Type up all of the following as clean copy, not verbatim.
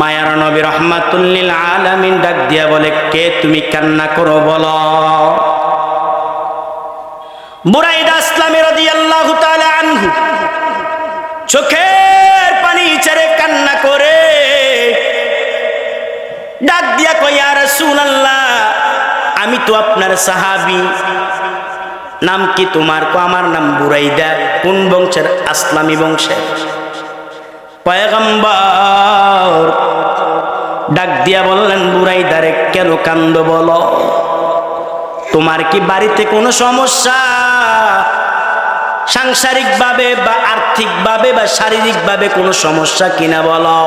মায়ার নবী রাহমাতুল লিল আলামিন ডাক দিয়া বলে, কে তুমি কান্না করো বলো। বুরাইদা আসলামী রাদিয়াল্লাহু তাআলা আনহু চোখের পানি ছেড়ে কান্না করে ডাক দিয়া কয়, ইয়া রাসূলুল্লাহ, আমি তো আপনার সাহাবী। নাম কি তোমার? আমার নাম বুরাইদা। কোন বংশের? আসলামী বংশের। পয়গম্বর ডাক দিয়া বললেন, বুরাইদারে কেন কান্দো বলো? তোমার কি বাড়িতে কোনো সমস্যা, সাংসারিক ভাবে বা আর্থিক ভাবে বা শারীরিক ভাবে কোনো সমস্যা কিনা বলো।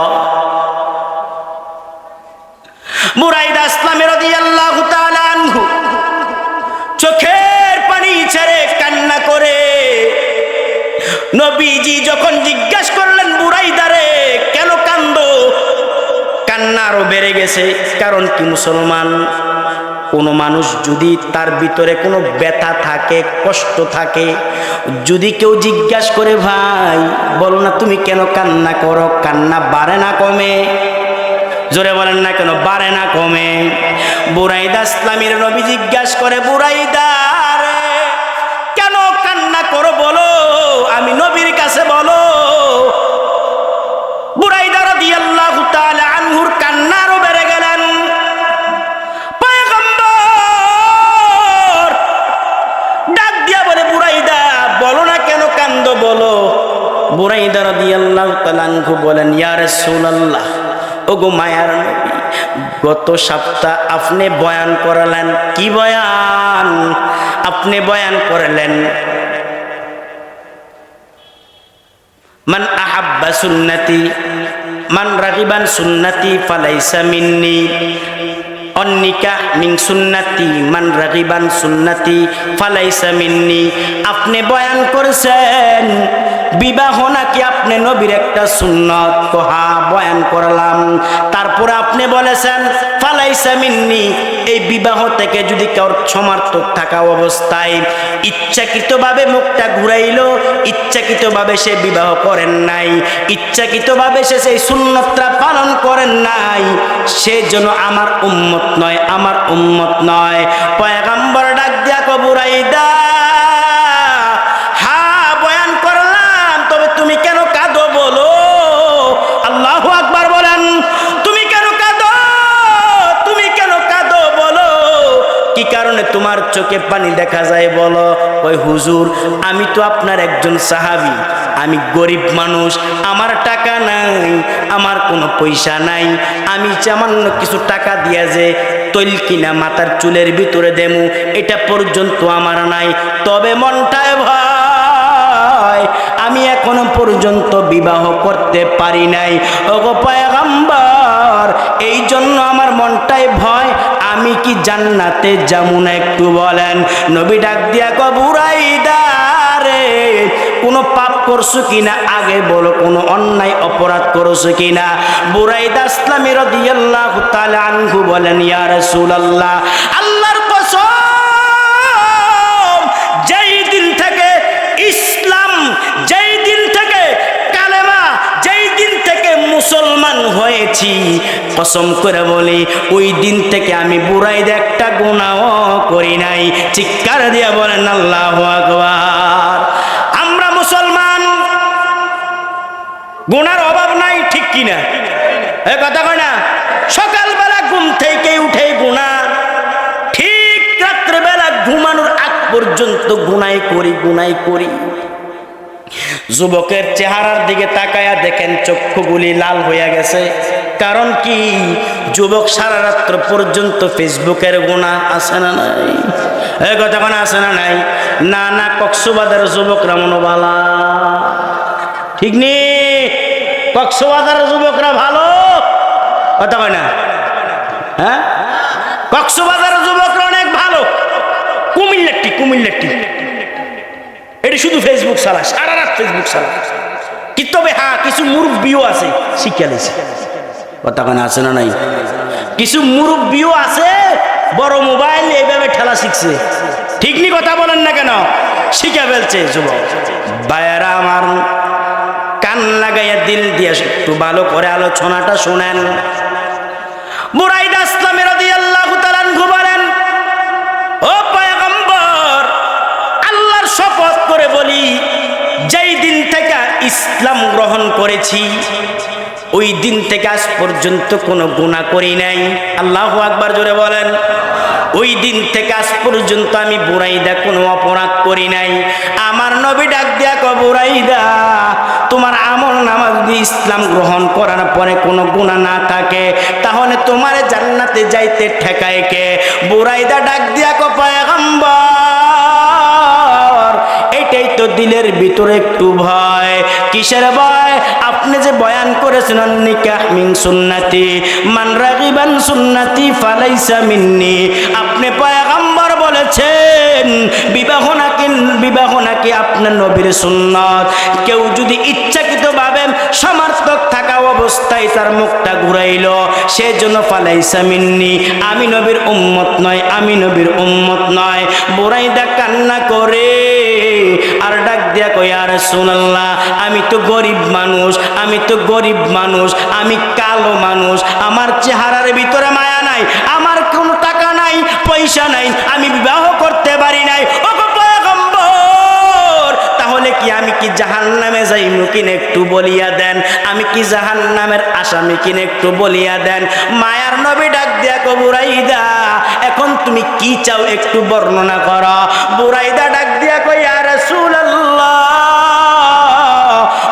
বুরাইদা আসলামী রাদিয়াল্লাহু তাআলা আনহু চোখের পানি ছেড়ে কান্না করে নবীজি যখন জিজ্ঞাসা করলেন, বুরাইদারে কেন কান্দো? কান্না আরো বেড়ে গেছে। কারণ কি, মুসলমান কোনো মানুষ যদি তার ভিতরে কোনো ব্যথা থাকে, কষ্ট থাকে, যদি কেউ জিজ্ঞাসা করে, ভাই বলো না তুমি কেন কান্না করো, কান্না বাড়ে না কমে? জোরে বলেন না কেন, বাড়ে না কমে? বুরাইদা ইসলামের নবী জিজ্ঞাসা করে, বুরাইদা রে কেন কান্না করো বলো, আমি নবীর কাছে বলো। বুরাইদা রাদিয়াল্লাহু তাআলা আনহুর কান্না আরো বেড়ে গেলেন। পয়গম্বর ডাক দিয়া বলে, বুরাইদা বলো না কেন কান্দো বলো। বুরাইদা রাদিয়াল্লাহু তাআলা আনহু বলেন, ইয়া রাসূলুল্লাহ, ওগো মায়ার নবী, গত সপ্তাহ আপনি বয়ান করালেন। কি বয়ান? আপনি বয়ান করলেন, মান আহাব্বা সুন্নতি মান রাগিবান সুন্নতি ফালাইসা মিন্নি, অন্নিকা মিন সুন্নতি মান রাগিবান সুন্নতি ফালাইসা মিন্নি। আপনি বয়ান করেছেন বিবাহ নাকি আপনি নবীর একটা সুন্নত। কোহা বয়ান করলাম। তারপরে আপনি বলেছেন ফালাইসা মিন্নি, এই বিবাহ থেকে যদি কারোর সমর্থক থাকা অবস্থায় ইচ্ছাকৃতভাবে মুখটা ঘুরাইলো, ইচ্ছাকৃতভাবে সে বিবাহ করেন নাই, ইচ্ছাকৃতভাবে সে সেই সুন্নতটা পালন করেন নাই, সে যেন আমার উম্মত নয়, আমার উম্মত নয়। পয়গম্বর ডাক দিয়া কয়, বুরাইদা তুমি কেন কাঁদো বলো? আল্লাহু আকবার বলেন। তুমি কেন কাঁদো? তুমি কেন কাঁদো বলো? কি কারণে তোমার চোখে পানি দেখা যায় বলো? ওই হুজুর, আমি তো আপনার একজন সাহাবী, আমি গরিব মানুষ, আমার টাকা নাই, আমার কোনো পয়সা নাই, আমি সামান্য কিছু টাকা দিয়া যে তৈল কিনা মাথার চুলের ভিতরে দেমু, এটা পর্যন্ত আমার নাই। তবে মনটায় ভয়, আমি এখনো পর্যন্ত বিবাহ করতে পারি নাই। ওগো পয়গম্বর, এই জন্য আমার মনটাই ভয়, আমি কি জান্নাতে যাবো না একটু বলেন? নবী ডাক দিয়া কয়, বুরাইদা রে কোনো পাপ করছো কিনা আগে বলো, কোনো অন্যায় অপরাধ করছো কিনা? বুরাইদা ইসলামী রাদিয়াল্লাহু তাআলা আনহু বলেন, ইয়া রাসূলুল্লাহ, আল্লাহর কসম, যেই দিন থেকে ইসলাম, যেই দিন থেকে কালেমা, যেই দিন থেকে মুসলমান হয়েছি, কসম করে বলি ওই দিন থেকে আমি বুরাইদা একটা গুনাহও করি নাই। চিৎকার দিয়া বলেন আল্লাহু আকবার। আমরা মুসলমান, গুনার অভাব নাই, ঠিক কিনা? এই কথা কয় না? সকালবেলা ঘুম থেকে উঠেই গুনাহ, ঠিক রাত্রেবেলা ঘুমানোর আগ পর্যন্ত গুনাই করি, গুনাই করি। যুবকের চেহারার দিকে তাকায়া দেখেন চক্ষুগুলি লাল হয়ে গেছে। কারণ কি? যুবক সারা রাত্র পর্যন্ত ফেসবুকের গুনাহ আছে না নাই? এই কথা কোন আছে না নাই? না না, কক্সবাজারের যুবকরা মনোবালা, ঠিক নি? কক্সবাজারের যুবকরা ভালো, কথা কয় না? হ্যাঁ, কক্সবাজারের যুবকরা অনেক ভালো। কুমিল্লাটি, কুমিল্লাটি এটি শুধু ফেসবুক চালায়, সারা রাত ফেসবুক চালায়। কি তবে হ্যাঁ, কিছু মুরব্বিও আছে শিক্ষা লেছে, কথা কেন আছে না নাই? কিছু মুরব্বিও আছে বড় মোবাইল এইভাবে ঠেলা শিখছে, ঠিক নি? কথা বলেন না কেন? শিখে ফেলছে যুবক। ভাইয়েরা আমার, কান লাগাইয়া দিল দিয়ে একটু ভালো করে আলোচনাটা শুনেন। বুরাইদা ইসলামী রাদিয়াল্লাহু তাআলা আনহু বলেন, ও পয়গম্বর, আল্লাহর শপথ করে বলি, যেই দিন থেকে ইসলাম গ্রহণ করেছি ওই দিন থেকে আজ পর্যন্ত কোনো গুনাহ করি নাই। আল্লাহু আকবার, জোরে বলেন। ওই দিন থেকে আজ পর্যন্ত আমি বুরাইদা কোনো অপরাধ করি নাই। আমার নবী ডাক দিয়া কয়, বুরাইদা, তোমার আমল নামা যদি ইসলাম গ্রহণ করার পরে কোনো গুনাহ না থাকে তাহলে তোমার জান্নাতে যাইতে ঠেকায় কে? বুরাইদা ডাক দিয়া কয়, পয়গম্বর, এটাই তো দিলের ভিতরে একটু ভয়। কিসের ভয়? আপনি যে বয়ান করেছেন, নিকাহ মিন সুন্নতি মান রাগিবান সুন্নতি ফালাইসা মিন্নি, আপনি পয়গম্বর বলেছেন বিবাহ নাকি আপনার নবীর সুন্নত। কেউ যদি ইচ্ছাকৃতভাবে সমর্থক থাকা অবস্থায় তার মুখটা ঘুরাইল, সেজন্য ফালাইসা মিন্নি, আমি নবীর উম্মত নয়, আমি নবীর উম্মত নয়। বুরাইদা কান্না করে আর ডাক দিয়া কই, ইয়া রাসূলুল্লাহ, আমি তো গরিব মানুষ, আমি তো গরিব মানুষ, আমি কালো মানুষ, আমার চেহারার ভিতরে মায়া নাই, আমার কোনো টাকা নাই, পয়সা নাই, আমি বিবাহ করতে পারি নাই। ও পয়গম্বর, তাহলে কি আমি কি জাহান্নামে যাইমু কিনা একটু বলিয়া দেন, আমি কি জাহান্নামের আসামি কিনা একটু বলিয়া দেন। মায়ার নবী ডাক দিয়া কই, বুরাইদা, এখন তুমি কি চাও একটু বর্ণনা করো। বুরাইদা ডাক দিয়া কই, ইয়া রাসূলুল্লাহ,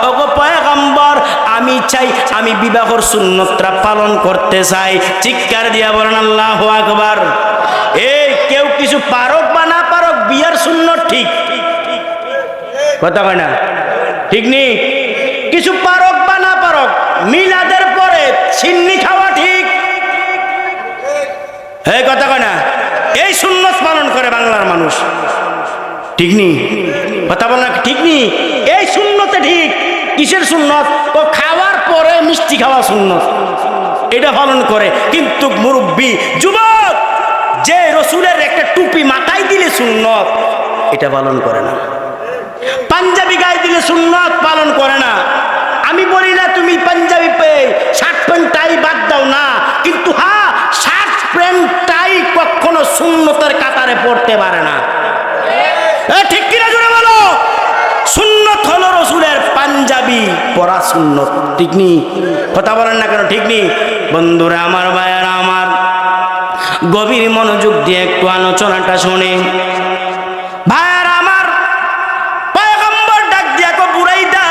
ওগো পয়গম্বর, আমি চাই, আমি বিবাহর সুন্নতটা পালন করতে চাই। চিৎকার দিয়া বলেন আল্লাহু আকবার। এই কেউ কিছু পারক বা না পারক, বিয়ার সুন্নত ঠিক, কথা কয় না, ঠিক নেই? কিছু পারক বা না পারক, মিলাদের পরে ছিন্নি খাওয়া ঠিক, এই কথা কয় না? এই সুন্নত পালন করে বাংলার মানুষ, ঠিক নেই? কথা বল না, ঠিক নেই? এই সুন্নতে ঠিক। কিসের সুন্নত? ও খাওয়ার পরে মিষ্টি খাওয়া সুন্নত, এটা পালন করে। কিন্তু মুরব্বী যুবক যে রসুলের একটা টুপি মাথায় দিলে সুন্নত, এটা পালন করে না। পাঞ্জাবি গায়ে দিলে সুন্নত পালন করে না। আমি বলি না তুমি পাঞ্জাবি শার্ট প্যান্ট টাই বাদ দাও না, কিন্তু হ্যাঁ, শার্ট প্যান্ট টাই কখনো সুন্নতের কাতারে পড়তে পারে না। ঠিক কিনা জোরে বলো? সুন্নত হলো রসুলের পাঞ্জাবি পরা সুন্নত, ঠিক নি? কথা বলেন না কেন, ঠিক নি? বন্ধুরা আমার, ভাইয়ারা আমার, গভীর মনোযোগ দিয়ে একটু আলোচনাটা শুনে। ভাইয়ারা আমার, পয়গম্বর ডাক দিয়া কয়, বুরাইদা,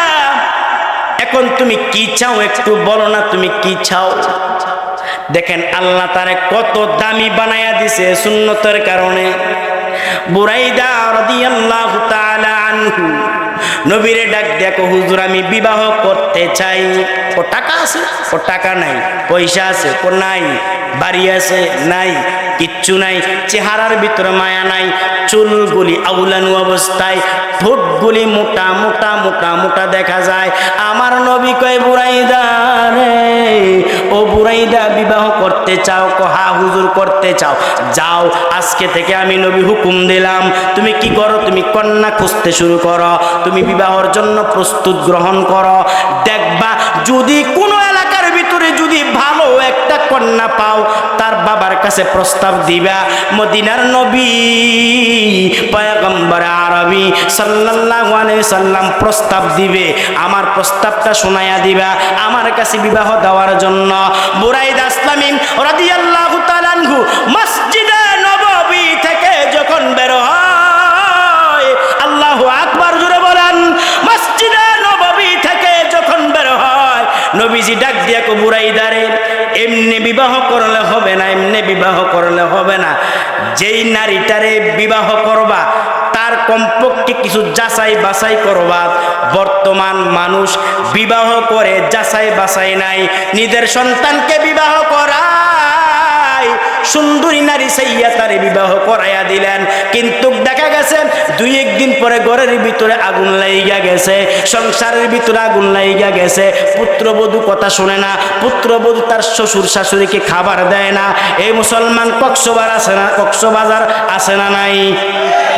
এখন তুমি কি চাও একটু বলো না, তুমি কি চাও? দেখেন আল্লাহ তারে কত দামি বানায়া দিছে সুন্নতের কারণে। বুরাইদা রাদিয়াল্লাহু তাআলা আনহু নবীরে ডাক দেখো, হুজুর আমি বিবাহ করতে চাই। ও টাকা আছে? ও টাকা নাই। পয়সা আছে? ও নাই। বাড়ি আছে? নাই, কিচ্ছু নাই। চেহারার ভিতরে মায়া নাই, চুলগুলি আউলানো অবস্থায়, ঠোঁটগুলি মোটা মোটা মোটা মোটা দেখা যায়। আমার নবী কয়, বুরাইদা রে, ও বুরাইদা, বিবাহ করতে চাও? হা হুজুর করতে চাও। যাও, আজকে থেকে আমি নবী হুকুম দিলাম, তুমি কি করো? তুমি কন্যা খুঁজতে শুরু করো, তুমি বিবাহর জন্য প্রস্তুত গ্রহণ করো। দেখবা যদি কোনো এলাকার ভিতরে যদি ভালো একটা কন্যা পাও, তার বাবার কাছে প্রস্তাব দিবা। মদিনার নবী পয়গম্বর আরবি সাল্লাল্লাহু আলাইহি সাল্লাম প্রস্তাব দিবে, আমার প্রস্তাবটা শোনায়া দিবা আমার কাছে বিবাহ দেওয়ার জন্য। বুরাইদা ইসলামী রাদিয়াল্লাহু তাআলা আনহু মসজিদে নববী থেকে যখন বের হয়, আল্লাহু আকবার, জোরে বলেন, মসজিদে নববী থেকে যখন বের হয়, নবীজি ডাক দিয়া কয়, বুরাইদা রে, এমনি বিবাহ করলে হবে না, এমনি বিবাহ করলে হবে না। যেই নারীটারে বিবাহ করবা তার কমপক্ষে কিছু যাচাই বাছাই করবা। বর্তমান মানুষ বিবাহ করে যাচাই বাছাই নাই, নিজের সন্তানকে বিবাহ করায় সুন্দরী নারী সাইয়া তারে বিবাহ করাইয়া দিলেন, কিন্তু দেখা গেছে দুই একদিন পরে ঘরের ভিতরে আগুন লাইগা গেছে, সংসারের ভিতরে আগুন লাইগা গেছে। পুত্রবধূ কথা শুনে না, পুত্রবধূ তার শ্বশুর শাশুড়িকে খাবার দেয় না। এই মুসলমান কক্সবাজার আছে না, কক্সবাজার আছে না নাই?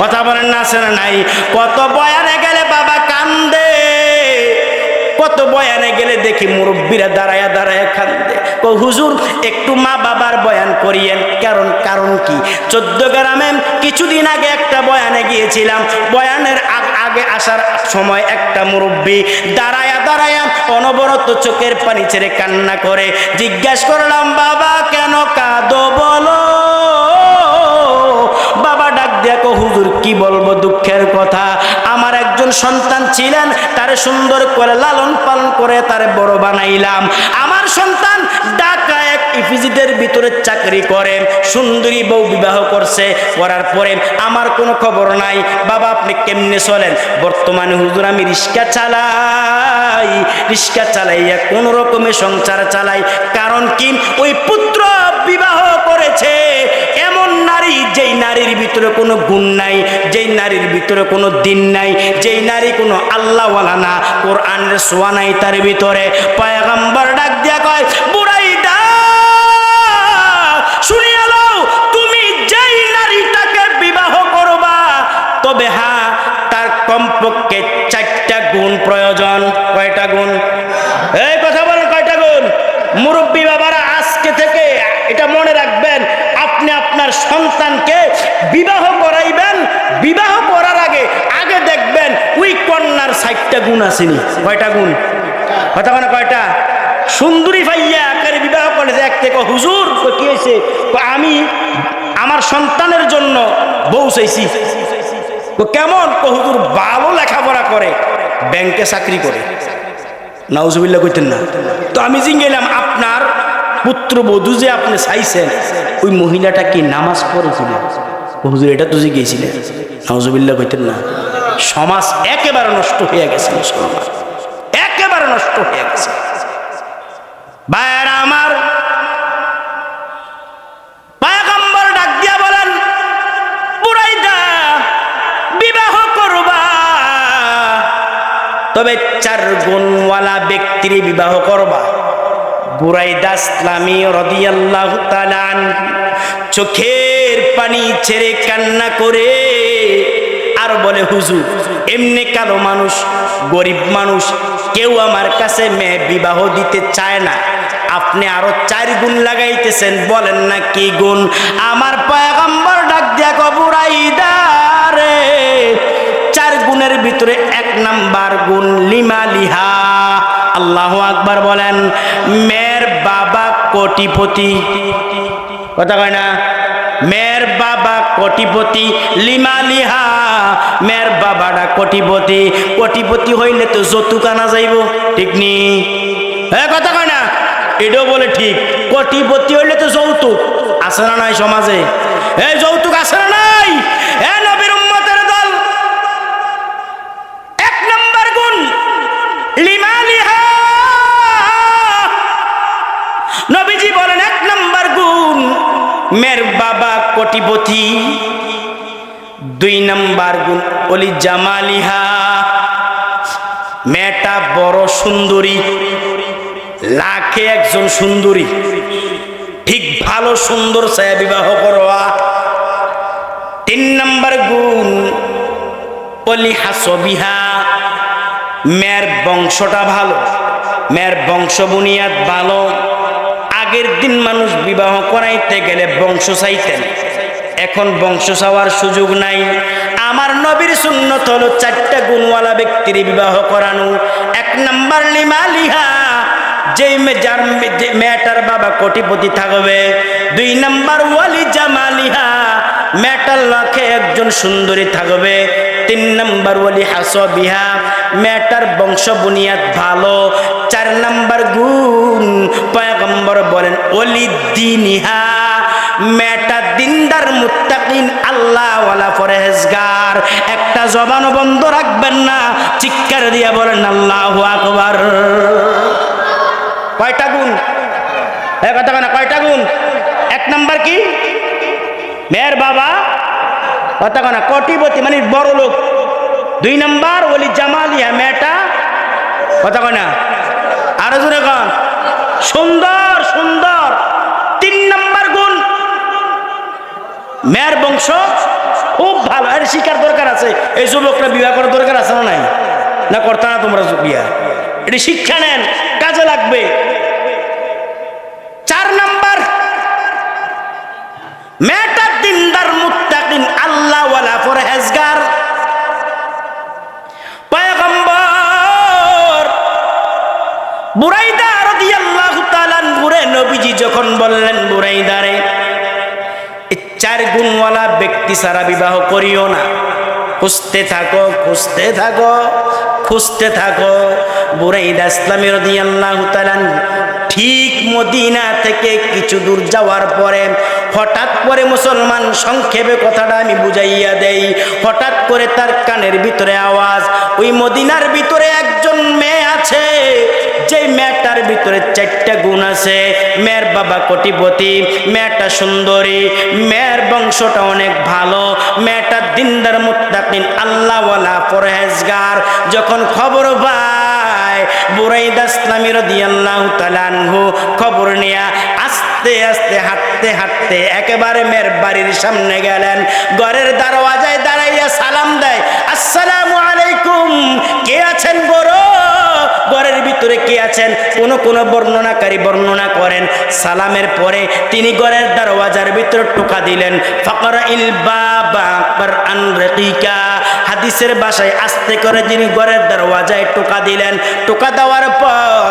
কথা বলেন না, আছে না নাই? কত বয়ানে গেলে বাবা কান্দে, কত কত বয়ানে গেলে দেখি মুরব্বীরা দাঁড়ায়া দাঁড়ায়া কান্দে, ও হুজুর একটু মা বাবার বয়ান করিয়েন। কারণ কি? 14 গ্রামে কিছুদিন আগে একটা বয়ানে গিয়েছিলাম, বয়ানের আগে আসার সময় একটা মুরব্বী দাঁড়ায়া দাঁড়ায়া অনবরত চোখের পানি ছেড়ে কান্না করে। জিজ্ঞাসা করলাম, বাবা কেন কাঁদো বলো? বাবা ডাক দেখো, হুজুর কি বলবো দুঃখের কথা, আমার একজন সন্তান ছিলেন, তারে সুন্দর করে লালন পালন করে তারে বড় বানাইলাম। আমার সন্তান ঢাকা এক ইপিজিদের ভিতরে চাকরি করে, সুন্দরী বউ বিবাহ করছে, করার পরে আমার কোনো খবর নাই। বাবা আপনি কেমনে চলেন? বর্তমানে হুজুর আমি রিক্সা চালাইয়া কোন রকমে সংসার চালাই। কারণ কি? ওই পুত্র বিবাহ করেছে এমন নারী, যেই নারীর ভিতরে কোনো গুণ নাই, যেই নারীর ভিতরে কোনো দিন নাই, যেই নারী কোনো আল্লাহওয়ালা না, কোরআনের ছোঁয়া নাই তার ভিতরে। পয়গম্বর ডাক দিয়া কয়, বুড়াইদা শুনিয়া লও, তুমি যেই নারীটাকে বিবাহ করবা, তবে হ্যাঁ তার কমপক্ষে 4টা গুণ প্রয়োজন। কয়টা গুণ? এই কথা বলেন, কয়টা গুণ? মুরব্বী বাবারা আজকে থেকে এটা মনে রাখবেন, আপনি আপনার সন্তানকে বিবাহ করাইবেন, বিবাহ করার আগে দেখবেন ওই কন্যার 4টা গুণ আসেনি। কয়টা গুণ? কথা মানে কয়টা? সুন্দরী ভাইয়া আকারে বিবাহ করেছে, এক থেকে হুজুর কি হয়েছে? আমি আমার সন্তানের জন্য বউ চাইছি। কেমন? হুজুর ভালো লেখাপড়া করে, ব্যাংকে চাকরি করে। নাউজুবিল্লাহ কইতেন না তো? আমি জিজ্ঞেলাম, আপনার পুত্রবধূ যে আপনি চাইছেন, ওই মহিলাটা কি নামাজ পড়েছিলেন? হুজুর এটা তো জিজ্ঞেসিলেন। নাউজুবিল্লাহ কইতেন না? সমাজ একেবারে নষ্ট হয়ে গেছে, মুসলমান একেবারে নষ্ট হয়ে গেছে। ভাইয়েরা আমার, পয়গম্বর ডাক দিয়া বলেন, বুড়াইদা বিবাহ করবা, তবে 4 গুণওয়ালা ব্যক্তির বিবাহ করবা। বুরাইদা ইসলামী রাদিয়াল্লাহু তাআলা আনহু চোখের পানি ছেড়ে কান্না করে আর বলে, হুজুর এমনি কালো মানুষ, গরিব মানুষ, কেউ আমার কাছে মেয়ে বিবাহ দিতে চায় না, আপনি আরো 4 গুণ লাগাইতেছেন, বলেন না কি গুণ? আমার পয়গম্বর ডাক দিয়া কয়, বুরাইদা রে, 4 গুণের ভিতরে 1 নাম্বার গুণ লিমালিহা। আল্লাহু আকবার বলেন। মেয়ের বাবা কোটিপতি, কথা কয় না? মেয়ের বাবা কোটিপতি, লিমালিহা, মেয়ের বাবাটা কোটিপতি। কোটিপতি হইলে তো যৌতুক আনা যাইব, ঠিক নি? কথা কয় না? এটাও বলে ঠিক, কোটিপতি হইলে তো যৌতুক আছে না নাই সমাজে? এই যৌতুক আছে না নাই? নবীর উম্মতের দল, 1 নাম্বার গুণ লিমালিহা। নবীজি বলেন 1 নাম্বার গুণ মেয়ের বাবা কোটিপতি। 2 নাম্বার গুণ ওলি জামালিহা, মেয়েটা বড় সুন্দরী, লাখে একজন সুন্দরী, ঠিক ভালো সুন্দর ছায়া বিবাহ করবা। 3 নাম্বার গুণ ওলি হাসবিহা, মেয়ের বংশটা ভালো, মেয়ের বংশ বুনিয়াদ ভালো। আগের দিন মানুষ বিবাহ করাইতে গেলে বংশ চাইতেন, এখন বংশ চাওয়ার সুযোগ নাই। আমার নবীর সুন্নত হলো 4টা গুণওয়ালা ব্যক্তির বিবাহ করানো। 1 নাম্বার লিমালিহা, যেই মেয়েটার বাবা কোটিপতি থাকবে। 2 নাম্বার ওয়ালি জামালিহা, মেয়েটার লাখে একজন সুন্দরী থাকবে। 3 নাম্বার ওয়ালি হাসবিহা, মেয়েটার বংশ বুনিয়াদ ভালো। 4 নাম্বার গুণ পয়গম্বর বলেন ওলি দিনিহা, মেয়েটা দিনদার, মুত্তাকিন, আল্লাহওয়ালা, পরহেজগার। একটা জবানও বন্ধ রাখবেন না, চিৎকার দিয়ে বলেন আল্লাহু আকবার। কয়টা গুণ? কথা না? কয়টা গুণ? 1 নাম্বার কি? মেয়ের বাবা, কথা না, কোটিপতি মানে বড় লোক। 2 নাম্বার ওলি জামালিয়া, মেয়েটা, কথা কয় না, আরো জোরে কন, সুন্দর সুন্দর। 3 নাম্বার গুণ মেয়ের বংশ খুব ভালো। আর শিকার দরকার আছে, এই যুবকরা বিবাহ করার দরকার আছে না নাই? না করতা না তোমরা বিয়া? এটি শিক্ষা নেন, কাজে লাগবে। 4 নাম্বার, মেয়েটা দিনদার মুত্তাকিন আল্লাহওয়ালা পরহেজগার। পয়গম্বর বুরাইদা রাদিয়াল্লাহু তাআলা আনহুরে নবীজি যখন বললেন, বুরাইদারে 4 গুণওয়ালা ব্যক্তি ছাড়া বিবাহ করিও না, খুঁজতে থাকো, খুঁজতে থাকো, খুঁজতে থাকো। বুরাইদা ইসলামী রাদিয়াল্লাহু তাআলা ঠিক মদিনা থেকে কিছু দূর যাওয়ার পরে হঠাৎ করে মুসলমান, সংক্ষেপে কথাটা আমি বুঝাইয়া দেই, হঠাৎ করে তার কানের ভিতরে আওয়াজ, ওই মদিনার ভিতরে একজন মেয়ে আছে, যে মেয়েটার ভিতরে 4টা গুণ আছে। মেয়ের বাবা কোটিপতি, মেয়েটা সুন্দরী, মেয়ের বংশটা অনেক ভালো, মেয়েটা দিনদার মুত্তাকিন আল্লাহওয়ালা পরহেজগার। যখন খবর পায় বুরাইদা ইসলামী রাদিয়াল্লাহু তাআলা আনহু, খবর নিয়ে আস্তে আস্তে হাঁটতে হাঁটতে একেবারে মেয়ের বাড়ির সামনে গেলেন। ঘরের দরওয়াজায় দাঁড়াইয়া সালাম দেয়, আসসালামু আলাইকুম, কে আছেন বড়? ঘরের ভিতরে কে আছেন? কোন বর্ণনাকারী বর্ণনা করেন সালামের পরে তিনি ঘরের দরওয়াজার ভিতরে টোকা দিলেন। ফাকরাইল বাবা কুরআন রাকিকা, হাদিসের ভাষায় আস্তে করে তিনি ঘরের দরওয়াজায় টোকা দিলেন। টোকা দেওয়ার পর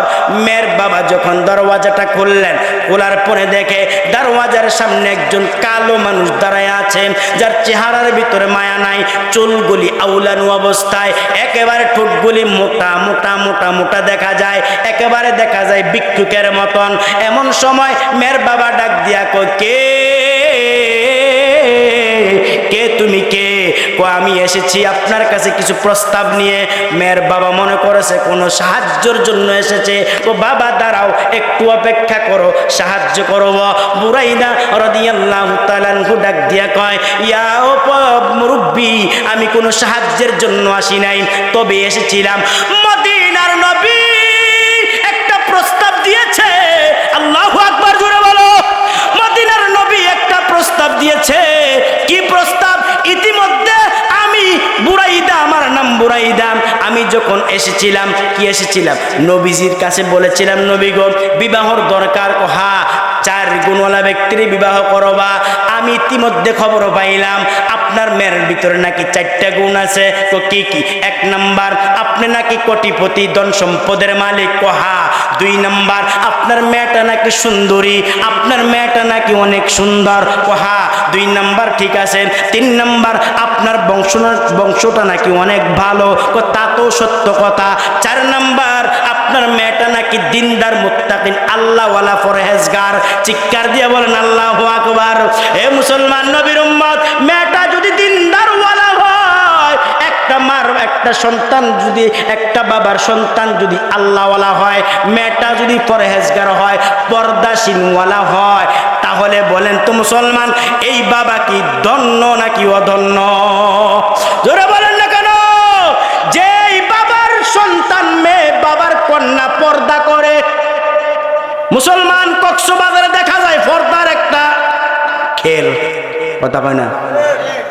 মেয়ের বাবা যখন দরওয়াজাটা খুললেন, খোলার পরে দেখে দরওয়াজার সামনে একজন কালো মানুষ দাঁড়ায় আছে, যার চেহারার ভিতরে মায়া নাই, চুলগুলি আউলানো অবস্থায়, একেবারে ঠোঁটগুলি মোটা মোটা মোটা মোটা দেখা যায়, একেবারে দেখা যায় ভিক্ষুকের মতন। এমন সময় মেয়ের বাবা ডাক দিয়া কয়, কে কে তুমি কে? আমি এসেছি আপনার কাছে কিছু প্রস্তাব নিয়ে। মেয়ের বাবা মনে করেছে কোনো সাহায্যের জন্য এসেছে। ও বাবা দাঁড়াও, একটু অপেক্ষা করো, সাহায্য করব। বুরাইদা রাদিয়াল্লাহু তাআলা আনহু ডাক দিয়া কয়, ইয়া মুরব্বি, আমি কোনো সাহায্যের জন্য আসি নাই, তবে এসেছিলাম মদিনার নবী একটা প্রস্তাব দিয়েছে। আল্লাহু আকবার, জোরে বলো। মদিনার নবী একটা প্রস্তাব দিয়েছে। কি প্রস্তাব? ইতিমধ্যে আমি বুরাইদা, আমার নাম বুরাইদা, আমি যখন এসেছিলাম, কি এসেছিলাম? নবীজির কাছে বলেছিলাম, নবী গো বিবাহর দরকার। হা, 4 গুণওয়ালা ব্যক্তির বিবাহ করবা। আমি ইতিমধ্যে খবর পাইলাম আপনার মেয়ের ভিতরে নাকি 4টা গুণ আছে। তো কি কি? 1 নাম্বার, আপনি নাকি কোটিপতি, ধন সম্পদের মালিক। হা। 2 নাম্বার, আপনার মেয়েটা নাকি সুন্দরী, আপনার মেয়েটা নাকি অনেক সুন্দর। হা, 2 নাম্বার ঠিক আছে। 3 নাম্বার, আপনার বংশটা নাকি অনেক ভালো। তা তো সত্য কথা। 4 নাম্বার, আপনার মেয়েটা নাকি দিনদার মুত্তাকিন আল্লাহওয়ালা পরহেজগার। চিৎকার দিয়ে বলেন আল্লাহু আকবার। হে মুসলমান নবীর উম্মত, মেয়েটা যদি দিনদার ওয়ালা হয়, একটা মার একটা সন্তান যদি, একটা বাবার সন্তান যদি আল্লাহওয়ালা হয়, মেয়েটা যদি পরহেজগার হয়, পর্দাশীনওয়ালা হয়, তাহলে বলেন তো মুসলমান, এই বাবা কি ধন্য নাকি অধন্য? জোরে বলেন না কেন? যেই বাবার সন্তান মেয়ে, বাবার কন্যা পর্দা করে, মুসলমান কক্সবাজারে দেখা যায় পর্দার একটা খেল, কথা কয় না?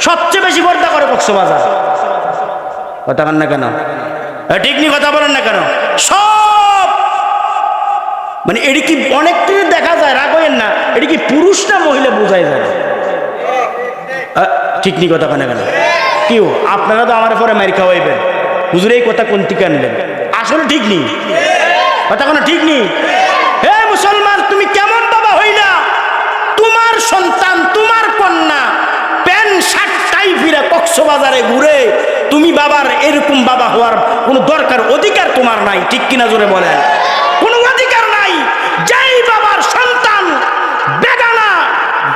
সবচেয়ে বেশি পর্দা করে কক্সবাজার, কথা কন না কেন? ঠিক নি, কথা বলেন না কেন? সব মানে এটি কি অনেকটি দেখা যায়, রাগ হইেন না, এটি কি পুরুষ না মহিলা বোঝাই যায়? ঠিক নি, কথা কন না কেন? কেউ আপনারা তো আমার পরে মারি খাওয়াইবেন, হুজুর এই কথা কোন থেকে আনলেন? আসলে ঠিক নেই, কথা কোনো ঠিক নেই। হে মুসলমান, তুমি কেমন বাবা হইলা? তোমার সন্তান, তোমার কন্যা প্যান্ট শার্ট টাই ফিরে কক্সবাজারে ঘুরে, তুমি বাবার এরকম বাবা হওয়ার কোনো দরকার, অধিকার তোমার নাই। ঠিক কিনা জোরে বলেন? কোনো অধিকার নাই। যেই বাবার সন্তান বেগানা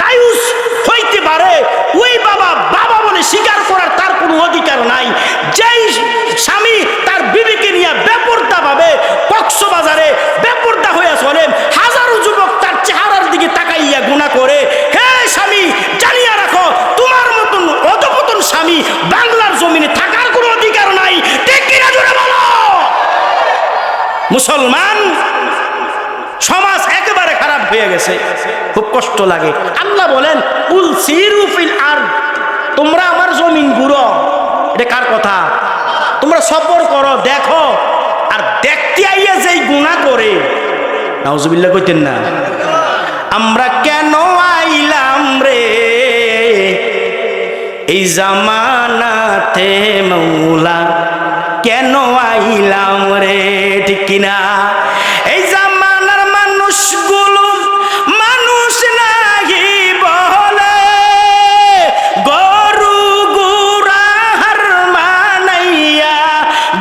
দায়ুস হইতে পারে, ওই বাবা বাবা বলে স্বীকার করার তার কোনো অধিকার নাই। যেই স্বামী তার বিবিকে নিয়ে বেপরদা ভাবে কক্সবাজারে বেপরদা হয়ে চলে, হাজারো যুবক তার চেহারার দিকে তাকাইয়া গুনাহ করে, হে স্বামী জানিয়া রাখো, তোমার মতন অধপতন স্বামী বাংলার জমিনে থাকার কোনো অধিকার নাই। ঠিক কিনা জোরে বলো? মুসলমান সমাজ একেবারে খারাপ হয়ে গেছে, খুব কষ্ট লাগে। আল্লাহ বলেন, কুল সিরু ফিল আরদ, তোমরা আমার জমিন ঘুরো। এটা কার কথা? তোমরা সফর করো, দেখো আর দেখতে আইয়া যেই গুনাহ করে, নাউজুবিল্লাহ কইতেন না, আমরা কেন আইলাম রে এই জামানাতে মৌলা, কেন আইলাম রে, ঠিক কিনা? এই জামানার মানুষগুলো মানুষ নাহি বলে, গরু গুরা হার মানাইয়া,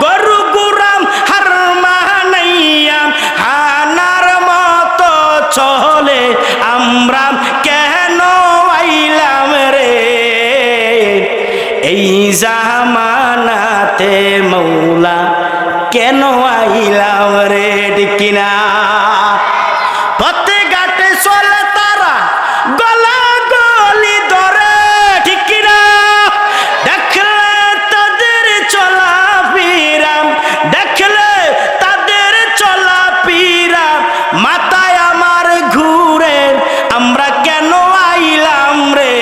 গরু গুরাম হার মানাইয়া হানার মতো চলে, আমরা কেন আইলাম রে এই জামানাতে মৌলা, কেন আইলাম রে, ঠিক কিনা? পথে ঘাটে চলে তারা গলা গলি ধরে, ঠিক কিনা? দেখলে তাদের চলা ফিরাম, দেখলে তাদের চলা ফিরাম মাথায় আমার ঘুরে, আমরা কেন আইলাম রে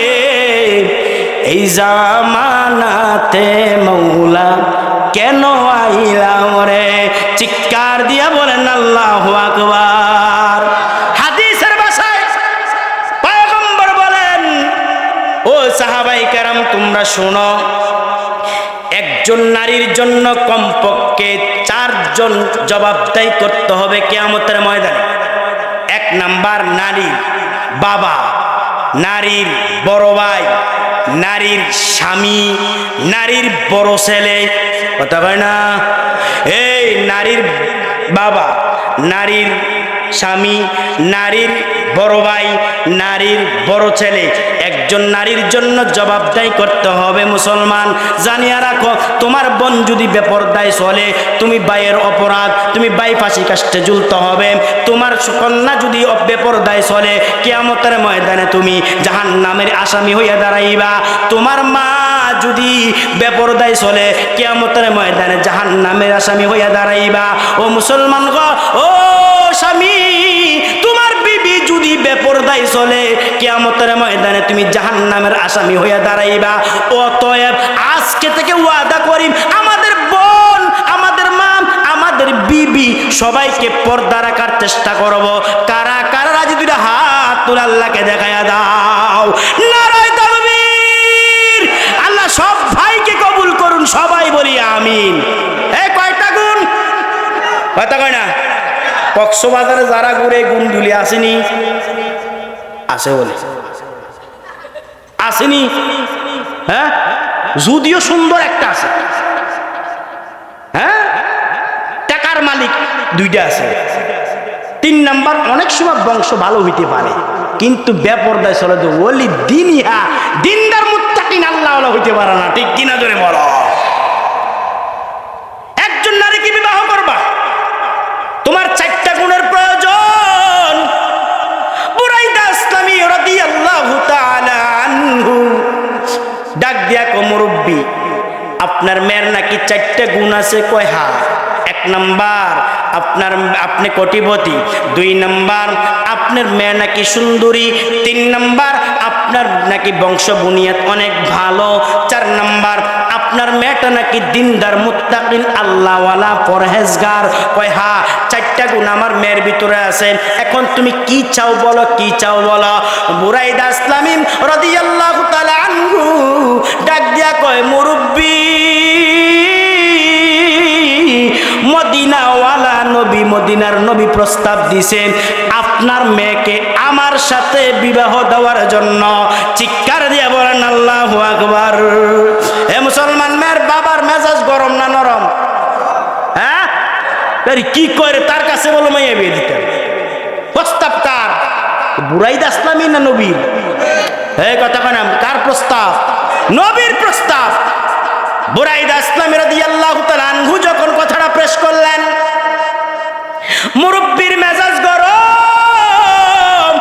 এই জামানাতে মৌলা, কেন আইলাম রে? চিৎকার দিয়া বলেন আল্লাহু আকবার। হাদিসের ভাষায় পয়গম্বর বলেন, ও সাহাবায়ে কেরাম তোমরা শোনো, একজন নারীর জন্য কমপক্ষে 4 জন জবাবদাহি করতে হবে কিয়ামতের ময়দানে। 1 নাম্বার নারীর বাবা, নারীর বড় ভাই, নারীর স্বামী, নারীর বড় ছেলে, কথা কয় না? এই নারীর বাবা, নারীর স্বামী, নারীর বড় ভাই, নারীর বড় ছেলে, একজন নারীর জন্য জবাবদাহি করতে হবে। মুসলমান জানিয়া রাখো, তোমার বোন যদি বেপরদায় চলে, তুমি ভাইয়ের অপরাধ, তুমি ভাই ফাঁসি কাস্টে ঝুলতে হবে। তোমার কন্যা যদি বেপরদায় চলে, কিয়ামতের ময়দানে তুমি জাহান্নামের আসামি হইয়া দাঁড়াইবা। তোমার মা যদি বেপরদায় চলে, কিয়ামতের ময়দানে জাহান্নামের আসামি হইয়া দাঁড়াইবা। ও মুসলমান গো, ও স্বামী, তোমার বিবি যদি বেপরদায় চলে, কিয়ামতের ময়দানে তুমি জাহান্নামের আসামি হইয়া দাঁড়াইবা। অতএব আজকে থেকে ওয়াদা করি, আমাদের বোন, আমাদের মা, আমাদের বিবি সবাইকে পর্দা রাখার চেষ্টা করব। কারা কারা রাজি, দুইটা হাত তুলে আল্লাহকে দেখাইয়া দাও। নারায়ে তাকবীর। আল্লাহ সব ভাইকে কবুল করুন, সবাই বলি আমিন। কয়টা গুণ? কথা কয় না? কক্সবাজারে যারা ঘুরে গুণগুলি আসেনি, আছে বলে আসেনি? হ্যাঁ, যদিও সুন্দর একটা আছে, হ্যাঁ, টাকার মালিক 2টা আছে। 3 নাম্বার, অনেক সময় বংশ ভালো হইতে পারে, কিন্তু বেপরদায় চলে তো ওলি দিনিয়া দিনদার মুত্তাকিন আল্লাহওয়ালা হইতে পারে না, ঠিক কিনা জোরে বলো? একজন নারীকে বিবাহ করবা, তোমার 4টা গুণের প্রয়োজন। বুরাইদা ইসলামী রাদিয়াল্লাহু তাআলা আনহু ডাক দিয়া কো, মুরব্বি, আপনার মেয়ের নাকি 4টা গুণ আছে। কয় হ্যাঁ। 1 নাম্বার, আপনি কোটিপতি। 2 নাম্বার, আপনার মেয়ে নাকি সুন্দরী। 3 নাম্বার, আপনার নাকি বংশ বুনিয়াদ অনেক ভালো। 4 নাম্বার, আপনার মেয়েটা নাকি দিনদার মুত্তাকিন আল্লাহওয়ালা পরহেজগার। কয় হ্যাঁ, 4টা গুণ আমার মেয়ের ভিতরে আছে। এখন তুমি কি চাও বলো, কি চাও বলো? বুরাইদা ইসলামী রাদিয়াল্লাহু তাআলা আনহু ডাক দিয়া কয়, মুরব্বি, মদিনাওয়ালা নবী, মদিনার নবী প্রস্তাব দিছেন আপনার মেয়েকে আমার সাথে বিবাহ দেওয়ার জন্য। চিৎকার দিয়ে বলেন আল্লাহু আকবার। হে মুসলমান, মেয়ের বাবার মেজাজ গরম না নরম? হ্যাঁ, কি করে তার কাছে বলো মাইয়া বিয়ে দিতে? প্রস্তাব কার? বুরাইদা ইসলামী না নবীর? এই কথা কেন? কার প্রস্তাব? নবীর প্রস্তাব। বুরাইদা ইসলামী রাদিয়াল্লাহু তাআলা আনহু যখন কথাটা পেশ করলেন, মুরব্বির মেজাজ গরম।